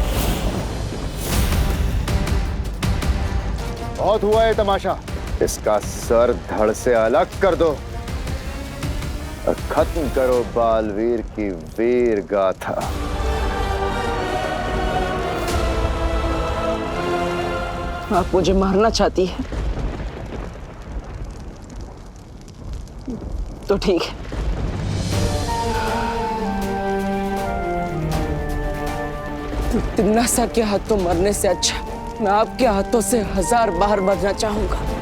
बहुत हुआ है तमाशा। इसका सर धड़ से अलग कर दो और खत्म करो बालवीर की वीर गाथा। आप मुझे मारना चाहती है तो ठीक है। तिम्नासा के हाथों मरने से अच्छा मैं आपके हाथों से 1000 बार मरना चाहूंगा।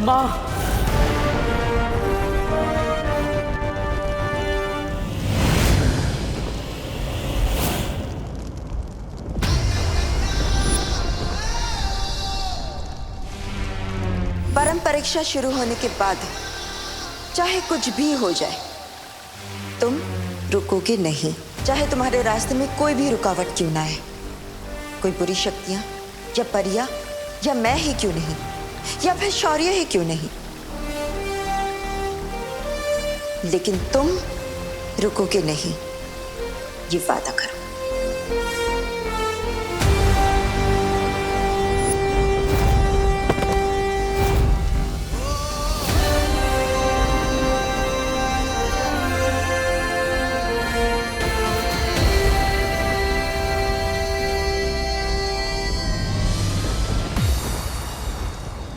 माँ, परम परीक्षा शुरू होने के बाद चाहे कुछ भी हो जाए तुम रुकोगे नहीं, चाहे तुम्हारे रास्ते में कोई भी रुकावट क्यों ना आए, कोई बुरी शक्तियां या परियां या मैं ही क्यों नहीं, या फिर शौर्य ही क्यों नहीं, लेकिन तुम रुकोगे नहीं, ये वादा करो।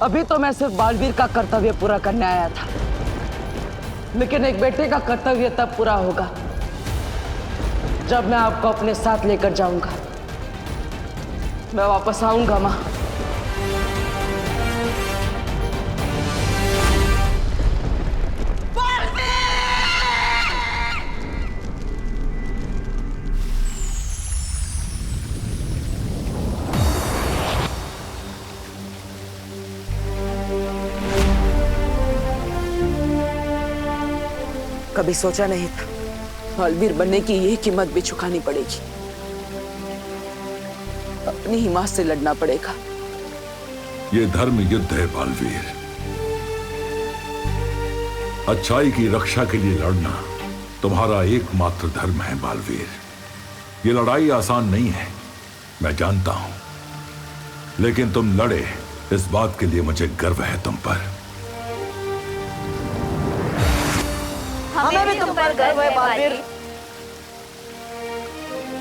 अभी तो मैं सिर्फ बालवीर का कर्तव्य पूरा करने आया था, लेकिन एक बेटे का कर्तव्य तब पूरा होगा जब मैं आपको अपने साथ लेकर जाऊंगा। मैं वापस आऊंगा माँ। कभी सोचा नहीं था बालवीर बनने की यही कीमत भी चुकानी पड़ेगी। अपनी ही मां से लड़ना पड़ेगा। ये धर्म युद्ध है बालवीर। अच्छाई की रक्षा के लिए लड़ना तुम्हारा एकमात्र धर्म है बालवीर। ये लड़ाई आसान नहीं है, मैं जानता हूं, लेकिन तुम लड़े, इस बात के लिए मुझे गर्व है तुम पर। हमें भी तुम पर गर्व है बालवीर।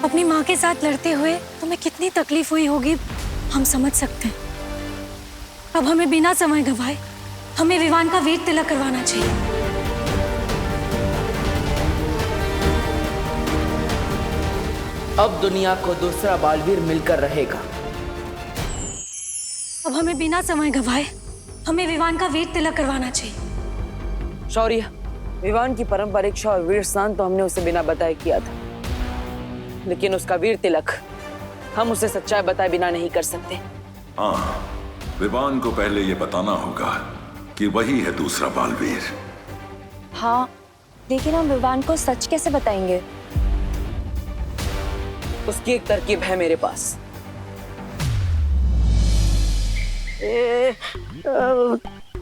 अपनी माँ के साथ लड़ते हुए तुम्हें कितनी तकलीफ हुई होगी हम समझ सकते हैं। अब हमें बिना समय गवाए हमें विवान का वीर तिलक करवाना चाहिए। अब दुनिया को दूसरा बालवीर मिलकर रहेगा। अब हमें बिना समय गवाए हमें विवान का वीर तिलक करवाना चाहिए। शौर्य, विवान की परम परीक्षा और वीर स्नान तो हमने उसे बिना बताए किया था, लेकिन उसका वीर तिलक हम उसे सच्चाई बताए बिना नहीं कर सकते। हाँ, विवान को पहले ये बताना होगा कि वही है दूसरा बालवीर। हाँ, लेकिन हम विवान को सच कैसे बताएंगे? उसकी एक तरकीब है मेरे पास।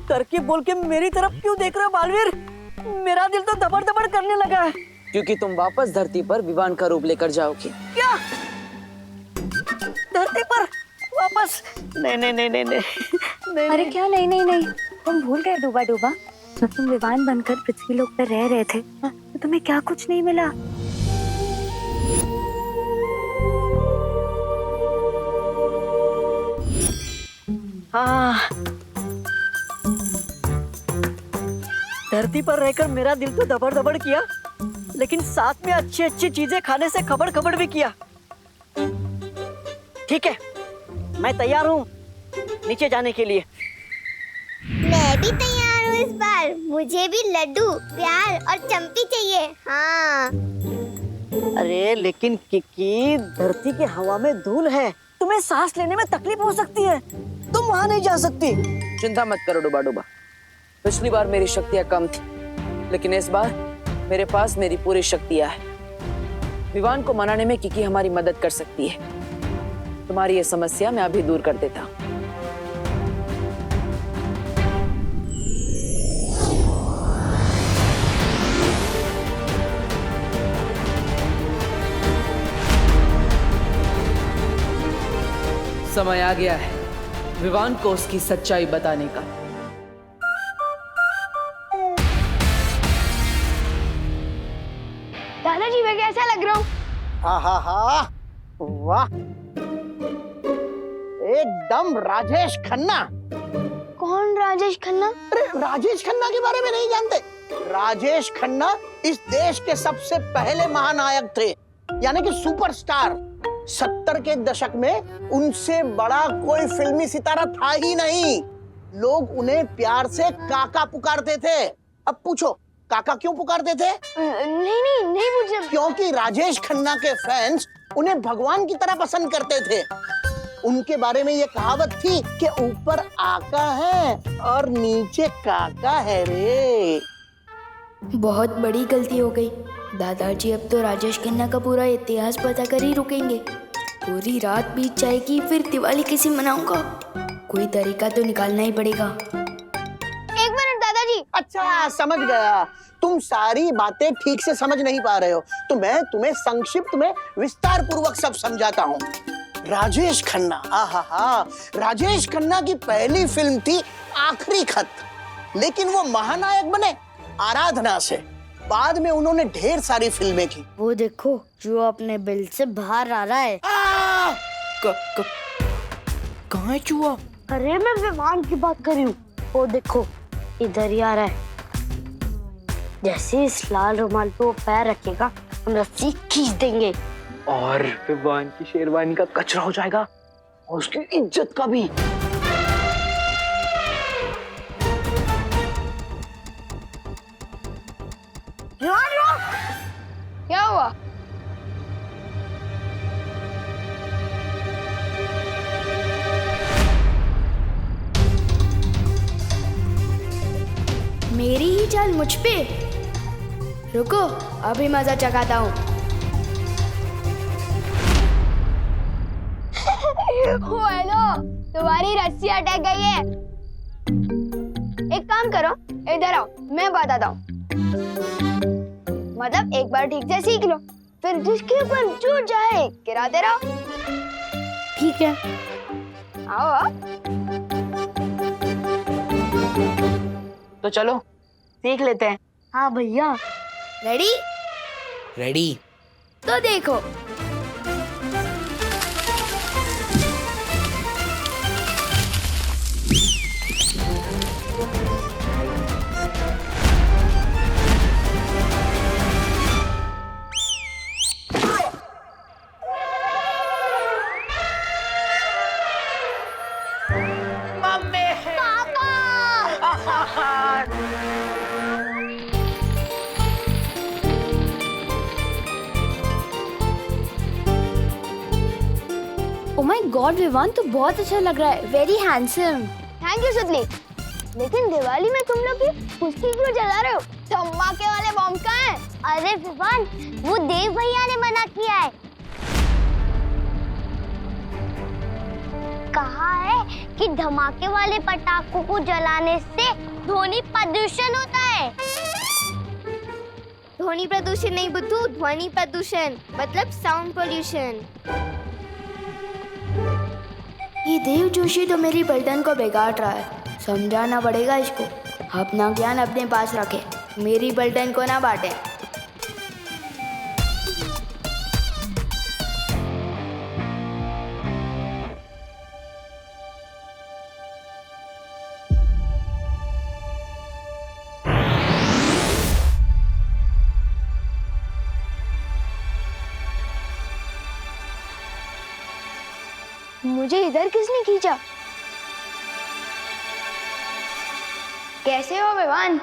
तरकीब बोल के मेरी तरफ क्यों देख रहे हो बालवीर? मेरा दिल तो दबड़ दबड़ करने लगा है। क्योंकि तुम वापस धरती पर विवान का रूप लेकर जाओगी। क्या? धरती पर वापस? नहीं नहीं नहीं नहीं नहीं। अरे क्या नहीं नहीं नहीं, तुम भूल गए डूबा डूबा, जब तुम विवान बनकर पृथ्वी लोक पर रह रहे थे तो तुम्हें क्या कुछ नहीं मिला। हाँ, धरती पर रहकर मेरा दिल तो दबड़ दबड़ किया, लेकिन साथ में अच्छी अच्छी चीजें खाने से खबड़ खबड़ भी किया। ठीक है, मैं तैयार हूँ नीचे जाने के लिए। मैं भी तैयार हूँ इस बार। मुझे भी लड्डू, प्यार और चंपी चाहिए। हाँ। अरे लेकिन किकी, धरती की हवा में धूल है, तुम्हें सांस लेने में तकलीफ हो सकती है, तुम वहाँ नहीं जा सकती। चिंता मत करो डुबा डुबा। पिछली बार मेरी शक्तियाँ कम थी, लेकिन इस बार मेरे पास मेरी पूरी शक्तियाँ हैं। विवान को मनाने में किकी हमारी मदद कर सकती है। तुम्हारी ये समस्या मैं अभी दूर कर देता हूँ। समय आ गया है विवान को उसकी सच्चाई बताने का। दादाजी मैं कैसा लग रहा हूँ? हा हा हा, वाह, एकदम राजेश खन्ना। कौन राजेश खन्ना? अरे राजेश खन्ना के बारे में नहीं जानते? राजेश खन्ना इस देश के सबसे पहले महानायक थे, यानी कि सुपरस्टार। 70 के दशक में उनसे बड़ा कोई फिल्मी सितारा था ही नहीं। लोग उन्हें प्यार से काका पुकारते थे। अब पूछो काका क्यों पुकारते थे? नहीं पूछे। क्योंकि राजेश खन्ना के फैंस उन्हें भगवान की तरह पसंद करते थे। उनके बारे में ये कहावत थी कि ऊपर आका है और नीचे काका है रे। बहुत बड़ी गलती हो गई दादाजी। अब तो राजेश खन्ना का पूरा इतिहास पता कर ही रुकेंगे। पूरी रात बीत जाएगी, फिर दिवाली कैसे मनाऊंगा? कोई तरीका तो निकालना ही पड़ेगा। एक मिनट दादाजी। अच्छा समझ गया, तुम सारी बातें ठीक से समझ नहीं पा रहे हो, तो मैं तुम्हें संक्षिप्त में विस्तार पूर्वक सब समझाता हूँ। राजेश खन्ना, आहा, राजेश खन्ना की पहली फिल्म थी आखिरी खत, लेकिन वो महानायक बने आराधना से। बाद में उन्होंने ढेर सारी फिल्में की। वो देखो जो अपने बिल से बाहर आ रहा है। कहाँ है चूहा? अरे मैं विमान की बात कर रही हूँ। वो देखो इधर ही आ रहा है। जैसे इस लाल रुमाल पे वो पैर रखेगा, हम रस्सी खींच देंगे और विवान की शेरवानी का कचरा हो जाएगा और उसकी इज्जत का भी। क्या हुआ? मेरी ही चाल मुझ पे। रुको अभी मजा चखाता हूँ। हेलो, तुम्हारी रस्सी अटक गई है। एक काम करो, इधर आओ, मैं बताता हूँ। मतलब एक बार ठीक से सीख लो, फिर जिसके ऊपर जो जाए गिराते रहो। ठीक है, आओ। तो चलो सीख लेते हैं। हाँ भैया। रेडी? रेडी। तो देखो। ओह माय गॉड विवान तो बहुत अच्छा लग रहा है। Very handsome. थैंक यू सुतली। लेकिन दिवाली में तुम लोग ये कुश्ती क्यों जला रहे हो? धमाके वाले बम कहाँ हैं? अरे विवान, वो देव भैया ने मना किया है। कहा है कि धमाके वाले पटाखों को जलाने से ध्वनि प्रदूषण होता है। ध्वनि प्रदूषण नहीं बुद्धू, ध्वनि प्रदूषण मतलब साउंड पोल्यूशन। ये देव जोशी तो मेरी पलटन को बिगाड़ रहा है। समझाना पड़ेगा इसको। अपना ज्ञान अपने पास रखे, मेरी पलटन को ना बांटे। मुझे इधर किसने खींचा? कैसे हो विवान?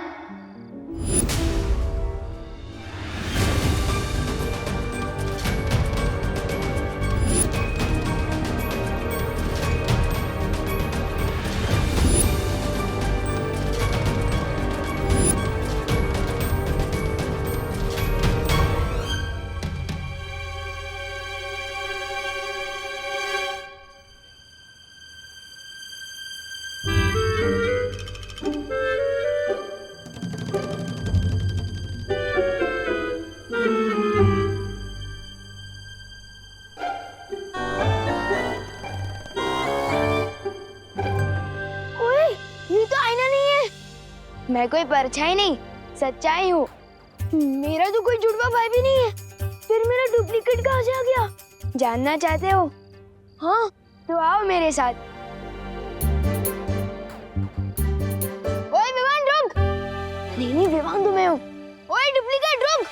मैं कोई परछाई नहीं, सच्चाई हूँ। मेरा तो कोई जुड़वा भाई भी नहीं है, फिर मेरा डुप्लीकेट कहाँ से आ गया? जानना चाहते हो? हाँ, तो आओ मेरे साथ। ओए विवान रुक! नहीं विवान तो मैं हूँ। ओए डुप्लीकेट रुक!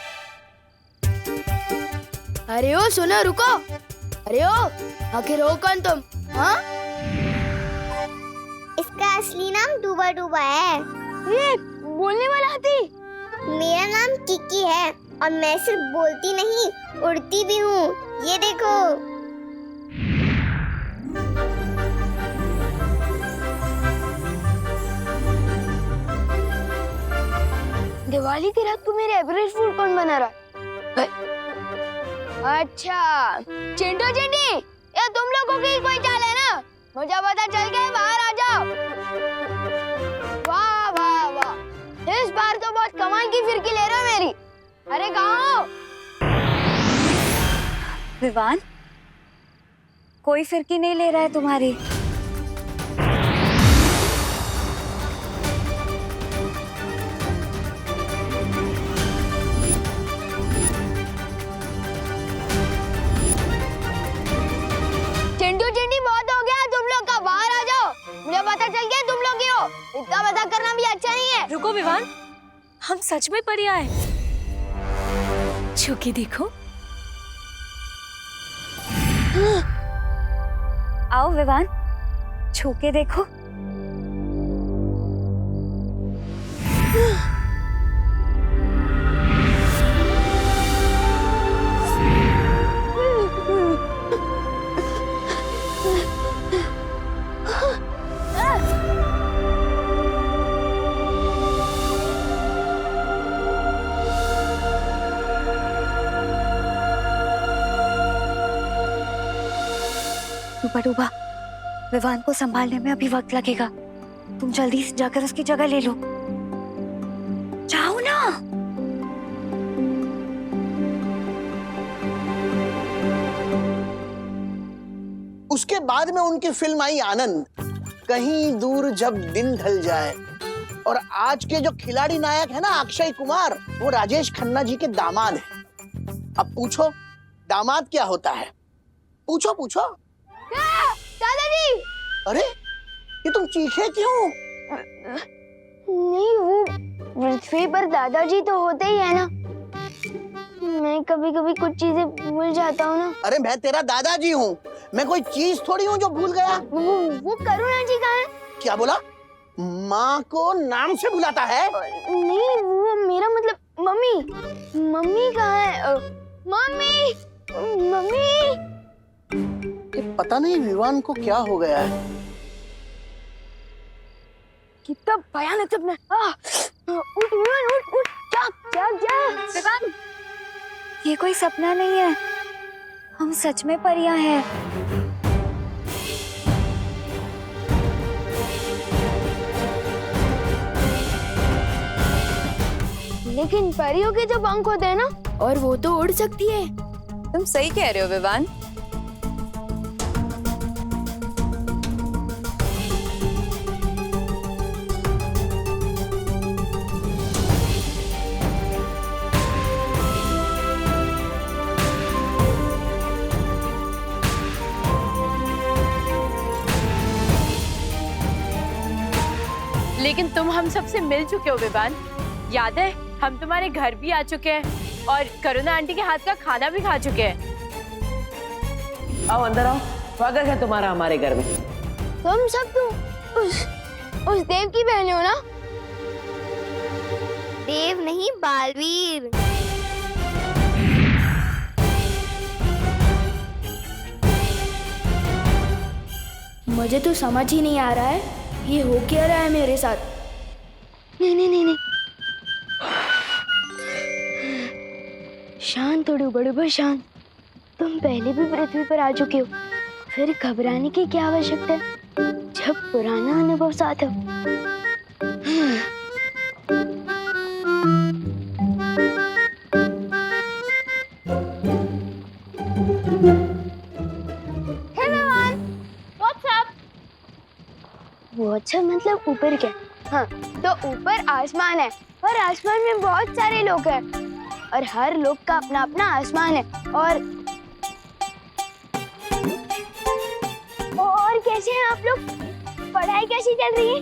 अरे ओ सुनो रुको! अरे ओ आखिर हो कौन तुम? हाँ? इसका असली नाम डूबा डूबा है। ये बोलने वाला हाथी? मेरा नाम किकी है और मैं सिर्फ बोलती नहीं, उड़ती भी हूँ। ये देखो। दिवाली की रात को मेरे एवरेज फूड कौन बना रहा? अच्छा चिंटू चिंटी, ये तुम लोगों की कोई चाल है ना? मुझे पता चल गया, बाहर आ जाओ। वाह वाह वाह, इस बार तो बहुत कमाल की फिरकी ले रहे हो मेरी। अरे कहाँ हो? विवान, कोई फिरकी नहीं ले रहा है तुम्हारी। चिंटू चिंटी बहुत हो गया तुम लोग का, बाहर आ जाओ। मुझे पता चल गया तुम लोग ही हो, इतना मजाक करना भी अच्छा नहीं है। रुको विवान, हम सच में परियां हैं। छू के देखो। आओ विवान, छू के देखो। डूबा डूबा, विवान को संभालने में अभी वक्त लगेगा। तुम जल्दी से जाकर उसकी जगह ले लो। जाओ ना। उसके बाद में उनकी फिल्म आई आनंद, कहीं दूर जब दिन ढल जाए। और आज के जो खिलाड़ी नायक है ना अक्षय कुमार, वो राजेश खन्ना जी के दामाद हैं। अब पूछो दामाद क्या होता है? पूछो पूछो। दादाजी! अरे ये तुम चीखे क्यों? नहीं, वो पृथ्वी पर दादाजी तो होते ही है ना। मैं कभी कभी कुछ चीजें भूल जाता हूँ ना। अरे मैं तेरा दादाजी हूँ, मैं कोई चीज थोड़ी हूँ जो भूल गया। वो करुणा जी कहाँ है? क्या बोला? माँ को नाम से बुलाता है? नहीं, वो मेरा मतलब मम्मी। मम्मी कहाँ है? Mummy, mummy. पता नहीं विवान को क्या हो गया है। कितना भयानक सपना। उठ विवान, उठ उठ, जाग जाग जाग। विवान, ये कोई सपना नहीं है, हम सच में परियां हैं। लेकिन परियों के जो पंख होते हैं ना, और वो तो उड़ सकती है। तुम सही कह रहे हो विवान। लेकिन तुम हम सबसे मिल चुके हो विवान। याद है, हम तुम्हारे घर भी आ चुके हैं और करुणा आंटी के हाथ का खाना भी खा चुके हैं। आओ अंदर आओ। स्वागत है तुम्हारा हमारे घर में। तुम सब तो उस देव की बहन हो ना? देव नहीं, बालवीर। मुझे तो समझ ही नहीं आ रहा है ये हो क्या रहा है मेरे साथ। नहीं नहीं नहीं नहीं, शांत थोड़ी बड़े शांत। तुम पहले भी पृथ्वी पर आ चुके हो, फिर घबराने की क्या आवश्यकता है जब पुराना अनुभव साथ हो। वो अच्छा मतलब ऊपर क्या? हाँ, तो ऊपर आसमान है और आसमान में बहुत सारे लोग हैं और हर लोग का अपना अपना आसमान है। और कैसे हैं आप लोग? पढ़ाई कैसी चल रही है?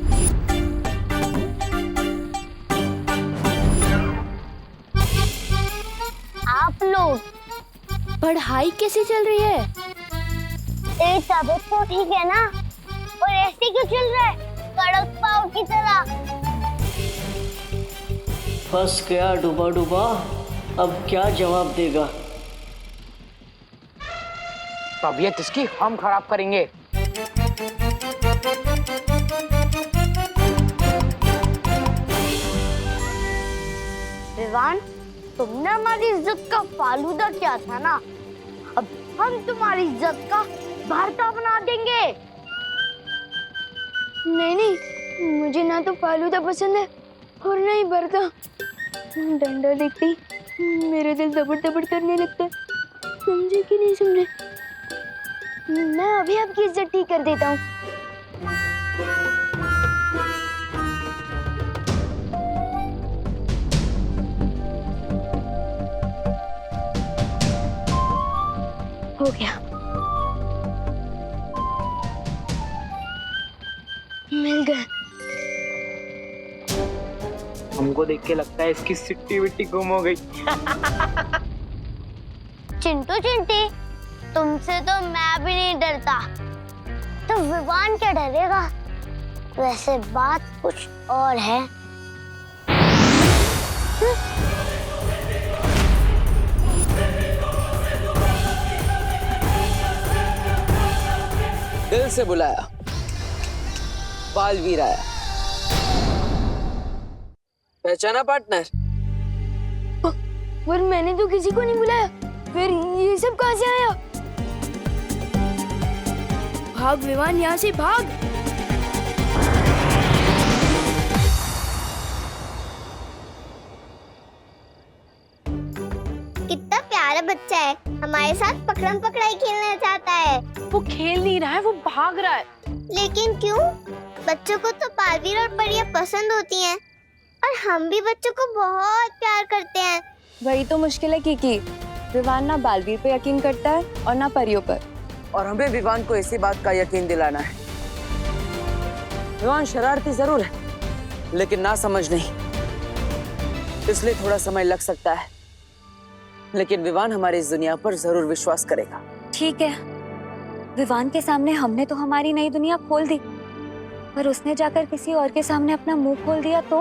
आप लोग पढ़ाई कैसी चल रही है? तबीयत तो ठीक है ना? और ऐसे क्यों चल रहा है कड़क पाव की तरह? फंस गया डूबा डूबा, अब क्या जवाब देगा? तबीयत इसकी हम खराब करेंगे। विवान, तुमने हमारी इज्जत का फालूदा किया था ना, अब हम तुम्हारी इज्जत का भरता बना देंगे। नहीं नहीं, मुझे ना तो फालूदा पसंद है और ना ही भरता। डंडा देखते ही मेरा दिल दबड़ दबड़ करने लगता है। समझे कि नहीं समझे? मैं अभी आपकी इज्जत ठीक कर देता हूँ। हो गया, मिल गया। हमको देख के लगता है इसकी सिट्टी विट्टी गुम हो गई। चिंटू चिंटी, तुमसे तो मैं भी नहीं डरता, तो विवान क्या डरेगा? वैसे बात कुछ और है। दिल से बुलाया, बालवीर आया। पहचाना पार्टनर? पर मैंने तो किसी को नहीं बुलाया, फिर ये सब कहाँ से आया? भाग विवान, यहाँ से भाग। कितना प्यारा बच्चा है, हमारे साथ पकड़म पकड़ाई खेलना चाहता है। वो खेल नहीं रहा है, वो भाग रहा है। लेकिन क्यों? बच्चों को तो बालवीर और परियां पसंद होती हैं और हम भी बच्चों को बहुत प्यार करते हैं। वही तो मुश्किल है किकी, विवान ना बालवीर पे यकीन करता है और ना परियों पर। और हमें विवान को इसी बात का यकीन दिलाना है। विवान शरारती जरूर है, लेकिन ना समझ नहीं, इसलिए थोड़ा समय लग सकता है, लेकिन विवान हमारी इस दुनिया पर जरूर विश्वास करेगा। ठीक है, विवान के सामने हमने तो हमारी नई दुनिया खोल दी, पर उसने जाकर किसी और के सामने अपना मुंह खोल दिया तो?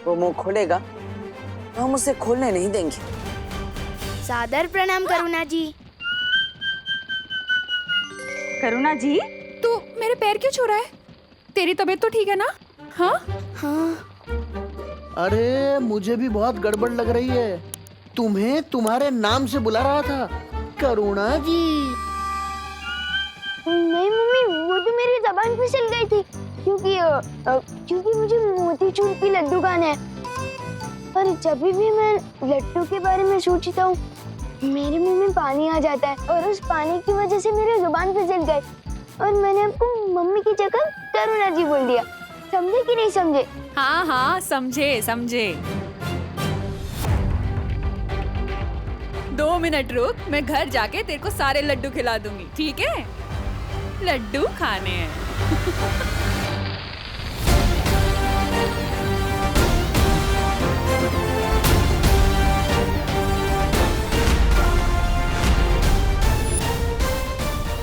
वो मुंह खोलेगा तो हम उसे खोलने नहीं देंगे। सादर प्रणाम करुणा जी। करुणा जी, तू मेरे पैर क्यों छू रहा है? तेरी तबीयत तो ठीक है ना? हाँ हाँ। अरे मुझे भी बहुत गड़बड़ लग रही है, तुम्हें तुम्हारे नाम से बुला रहा था, करुणा जी। नहीं मम्मी, वो तो मेरी जबान फिसल गई थी क्योंकि मुझे मोतीचूर की लड्डू खाना है। पर जब भी मैं लड्डू के बारे में सोचता हूँ मेरे मुंह में पानी आ जाता है और उस पानी की वजह से मेरी जुबान फिसल गई और मैंने आपको मम्मी की जगह करुणा जी बोल दिया। समझे कि नहीं समझे? हाँ हाँ, समझे समझे। 2 मिनट रुक, मैं घर जाके तेरे को सारे लड्डू खिला दूंगी, ठीक है? लड्डू खाने हैं।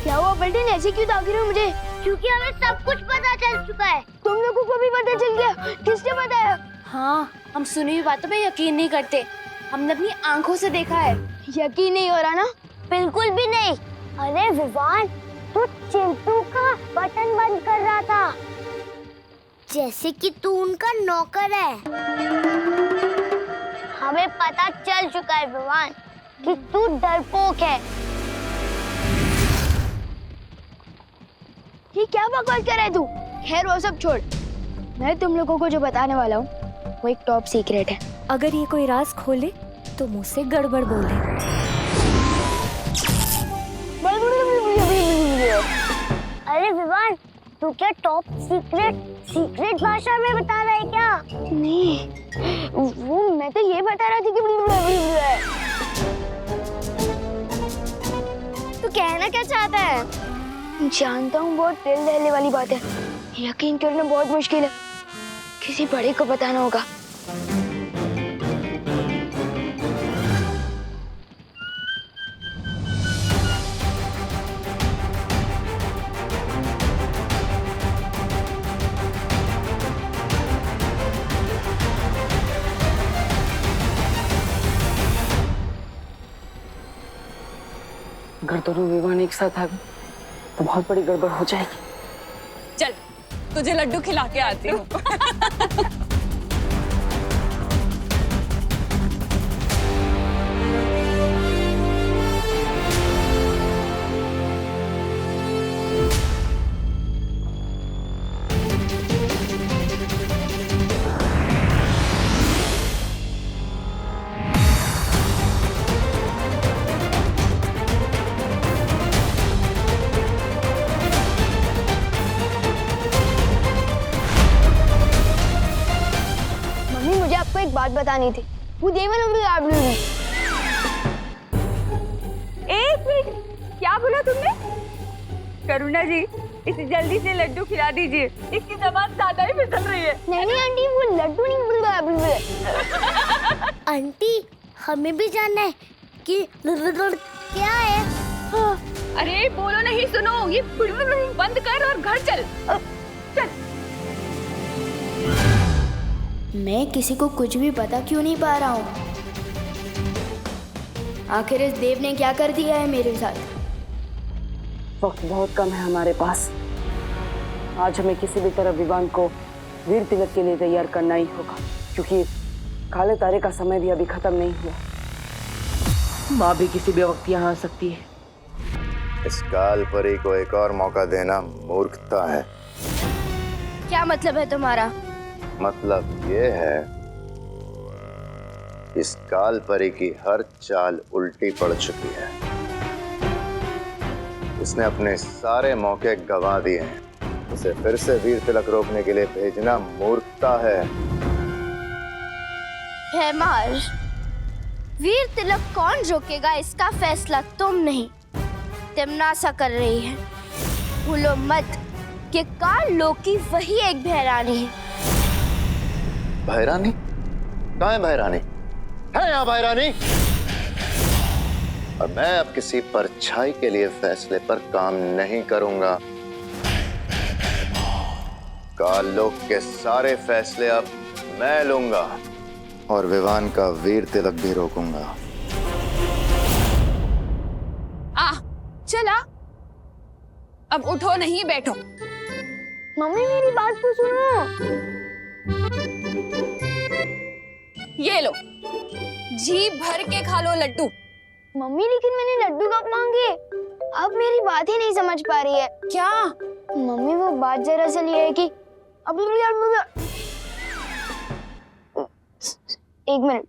क्या हुआ बंटी ऐसे क्यों ताक रहे हो मुझे? क्योंकि हमें सब कुछ पता चल चुका है। तुम लोगों को भी पता चल गया? किसने बताया? हाँ, हम सुनी हुई बातों पे यकीन नहीं करते। हमने अपनी आंखों से देखा है। यकीन नहीं हो रहा ना? बिल्कुल भी नहीं। अरे विवान, तू चिंटू का बटन बंद कर रहा था, जैसे कि तू उनका नौकर है। हमें पता चल चुका है विवान कि तू डरपोक है। ये क्या बकवास कर रहा है तू? खैर वो सब छोड़, मैं तुम लोगों को जो बताने वाला हूँ वो एक टॉप सीक्रेट है। अगर ये कोई राज खोले तो मुझसे गड़बड़ बोले। अरे विवान, तू क्या टॉप सीक्रेट भाषा में बता रहा है क्या? नहीं, वो मैं तो ये बता रहा थी कि तू कहना क्या चाहता है? जानता हूँ बहुत दिल दहले वाली बात है, यकीन करना बहुत मुश्किल है, किसी बड़े को बताना होगा। अगर दोनों विवान एक साथ आ गए तो बहुत बड़ी गड़बड़ हो जाएगी। चल, तुझे लड्डू खिला के आती हूँ। एक बात बतानी थी। वो देवन एक मिनट, क्या बोला तुमने? करुणा जी, इसे जल्दी से लड्डू खिला दीजिए, इसकी जबान ज्यादा ही फिसल रही है। नहीं आंटी, वो लड्डू नहीं। आंटी, हमें भी जानना है कि क्या है। अरे बोलो नहीं, सुनो, ये बंद कर और घर चल। चल। मैं किसी को कुछ भी पता क्यों नहीं पा रहा हूँ? आखिर इस देव ने क्या कर दिया है मेरे साथ? वक्त बहुत कम है हमारे पास। आज हमें किसी भी तरह विवान को वीर तिलक के लिए तैयार करना ही होगा, क्योंकि काले तारे का समय भी अभी खत्म नहीं हुआ। माँ भी किसी भी वक्त यहाँ आ सकती है। इस काल परी को एक और मौका देना मूर्खता है। क्या मतलब है तुम्हारा? मतलब ये है, इस काल परी की हर चाल उल्टी पड़ चुकी है। इसने अपने सारे मौके गंवा दिए हैं। उसे फिर से वीर तिलक रोकने के लिए भेजना मूर्खता है। महर्ष, वीर तिलक कौन रोकेगा इसका फैसला तुम नहीं, तिमनासा कर रही है। भूलो मत कि काल लोकी वही एक भैरानी है। भैरानी? कहाँ है भैरानी? है यहाँ भैरानी? और मैं अब किसी परछाई के लिए फैसले पर काम नहीं करूंगा। काल लोक के सारे फैसले अब मैं लूंगा और विवान का वीर तिलक भी रोकूंगा। चला, अब उठो नहीं बैठो। मम्मी मेरी बात तो सुनो। ये लो, जी भर के खा लो लड्डू। मम्मी लेकिन मैंने लड्डू कब मांगे? अब मेरी बात ही नहीं समझ पा रही है। क्या? मम्मी वो बात दरअसल ये है कि अब एक मिनट।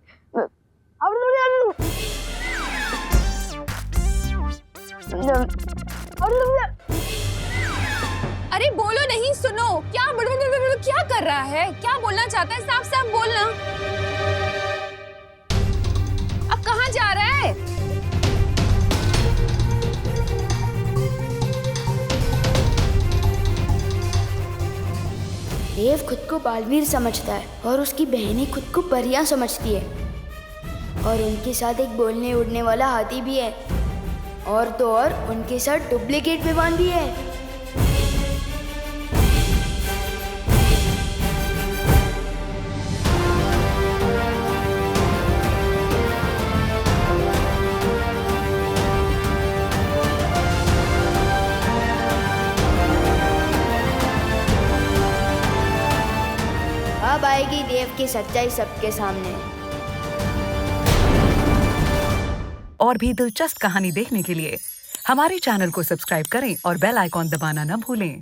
अरे बोलो नहीं, सुनो, क्या कर रहा है? क्या बोलना चाहता है? साफ साफ बोलना। अब कहाँ जा रहा है? देव खुद को बालवीर समझता है और उसकी बहनें खुद को परियां समझती है, और उनके साथ एक बोलने उड़ने वाला हाथी भी है। और तो और उनके साथ डुप्लीकेट विवान भी है। अब आएगी देव की सच्चाई सबके सामने। और भी दिलचस्प कहानी देखने के लिए हमारे चैनल को सब्सक्राइब करें और बेल आइकॉन दबाना न भूलें।